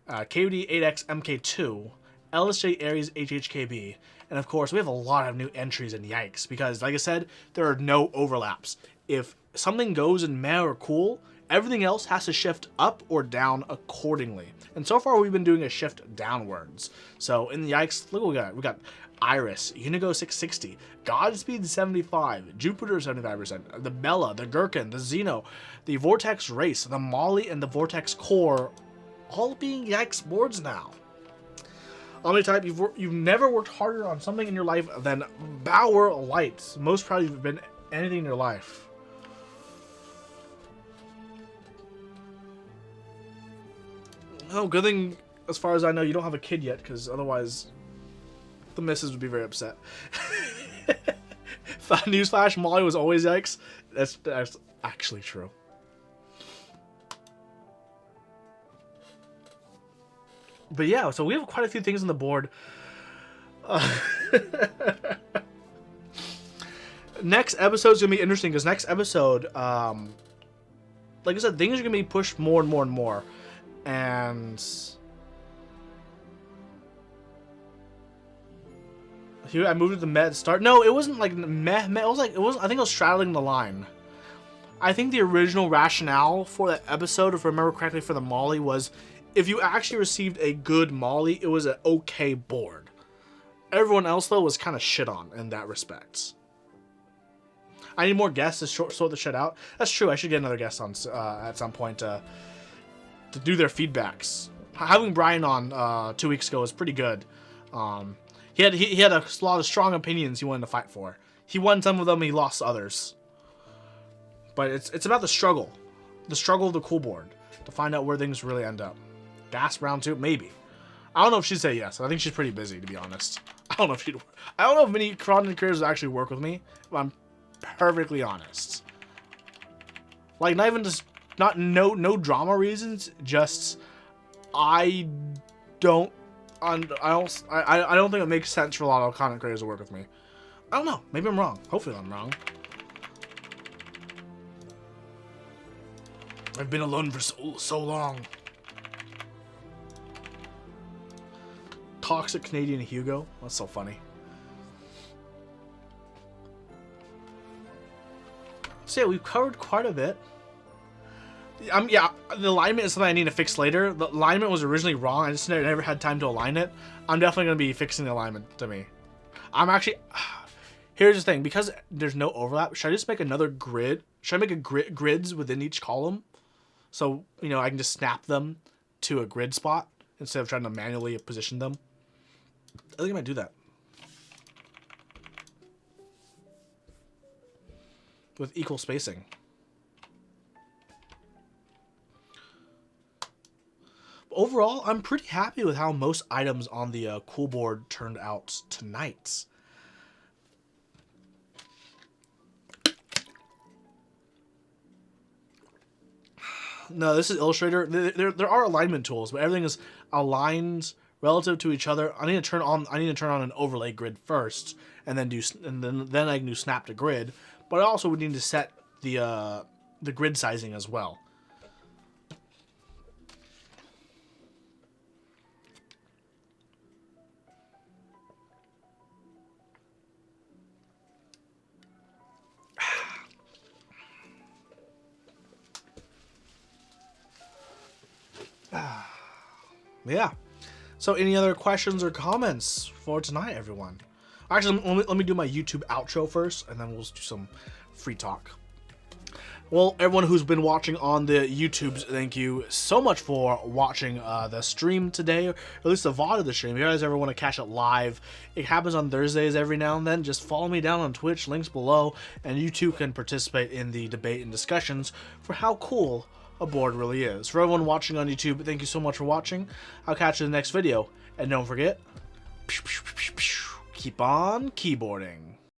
S1: KUD 8X MK2, LSJ Ares HHKB, and of course, we have a lot of new entries in Yikes, because, like I said, there are no overlaps. If something goes in meh or cool, everything else has to shift up or down accordingly. And so far, we've been doing a shift downwards. So, in the Yikes, look what we got. We got Iris, Unigo 660, Godspeed 75, Jupiter 75%, the Bella, the Gherkin, the Xeno, the Vortex Race, the Molly, and the Vortex Core, all being Yikes boards now. Omni-type, you've never worked harder on something in your life than Bauer Lights. Most proud you've been anything in your life. Oh, good thing, as far as I know, you don't have a kid yet, because otherwise the missus would be very upset. Newsflash, Molly was always yikes. That's actually true. But yeah, so we have quite a few things on the board. Next episode is going to be interesting, because next episode, like I said, things are going to be pushed more and more and more. And here I moved to the Met start. No, it wasn't like meh. It was like, I think it was straddling the line. I think the original rationale for that episode, if I remember correctly, for the Molly was, if you actually received a good Molly, it was an okay board. Everyone else, though, was kind of shit on in that respect. I need more guests to sort the shit out. That's true. I should get another guest on at some point to do their feedbacks. Having Brian on 2 weeks ago was pretty good. He had a lot of strong opinions he wanted to fight for. He won some of them, he lost others. But it's about the struggle of the cool board, to find out where things really end up. Gas round 2, maybe. I don't know if she'd say yes. I think she's pretty busy, to be honest. I don't know if many content creators actually work with me, if I'm perfectly honest. Like, not even just no drama reasons, just I don't think it makes sense for a lot of content creators to work with me. I don't know. Maybe I'm wrong. Hopefully I'm wrong. I've been alone for so long. Toxic Canadian Hugo. That's so funny. So yeah, we've covered quite a bit. Yeah, the alignment is something I need to fix later. The alignment was originally wrong. I just never had time to align it. I'm definitely going to be fixing the alignment to me. I'm actually... Here's the thing. Because there's no overlap, should I just make another grid? Should I make a grids within each column? So, you know, I can just snap them to a grid spot instead of trying to manually position them. I think I might do that. With equal spacing. Overall, I'm pretty happy with how most items on the cool board turned out tonight. No, this is Illustrator. There are alignment tools, but everything is aligned relative to each other. I need to turn on an overlay grid first, and then then I can do snap to grid. But I also would need to set the grid sizing as well. Yeah. So any other questions or comments for tonight, everyone? Actually, let me do my YouTube outro first, and then we'll do some free talk. Well, everyone who's been watching on the YouTubes, thank you so much for watching the stream today, or at least the VOD of the stream. If you guys ever want to catch it live, it happens on Thursdays every now and then. Just follow me down on Twitch, links below, and you too can participate in the debate and discussions for how cool a board really is. For everyone watching on YouTube, thank you so much for watching. I'll catch you in the next video. And don't forget, keep on keyboarding.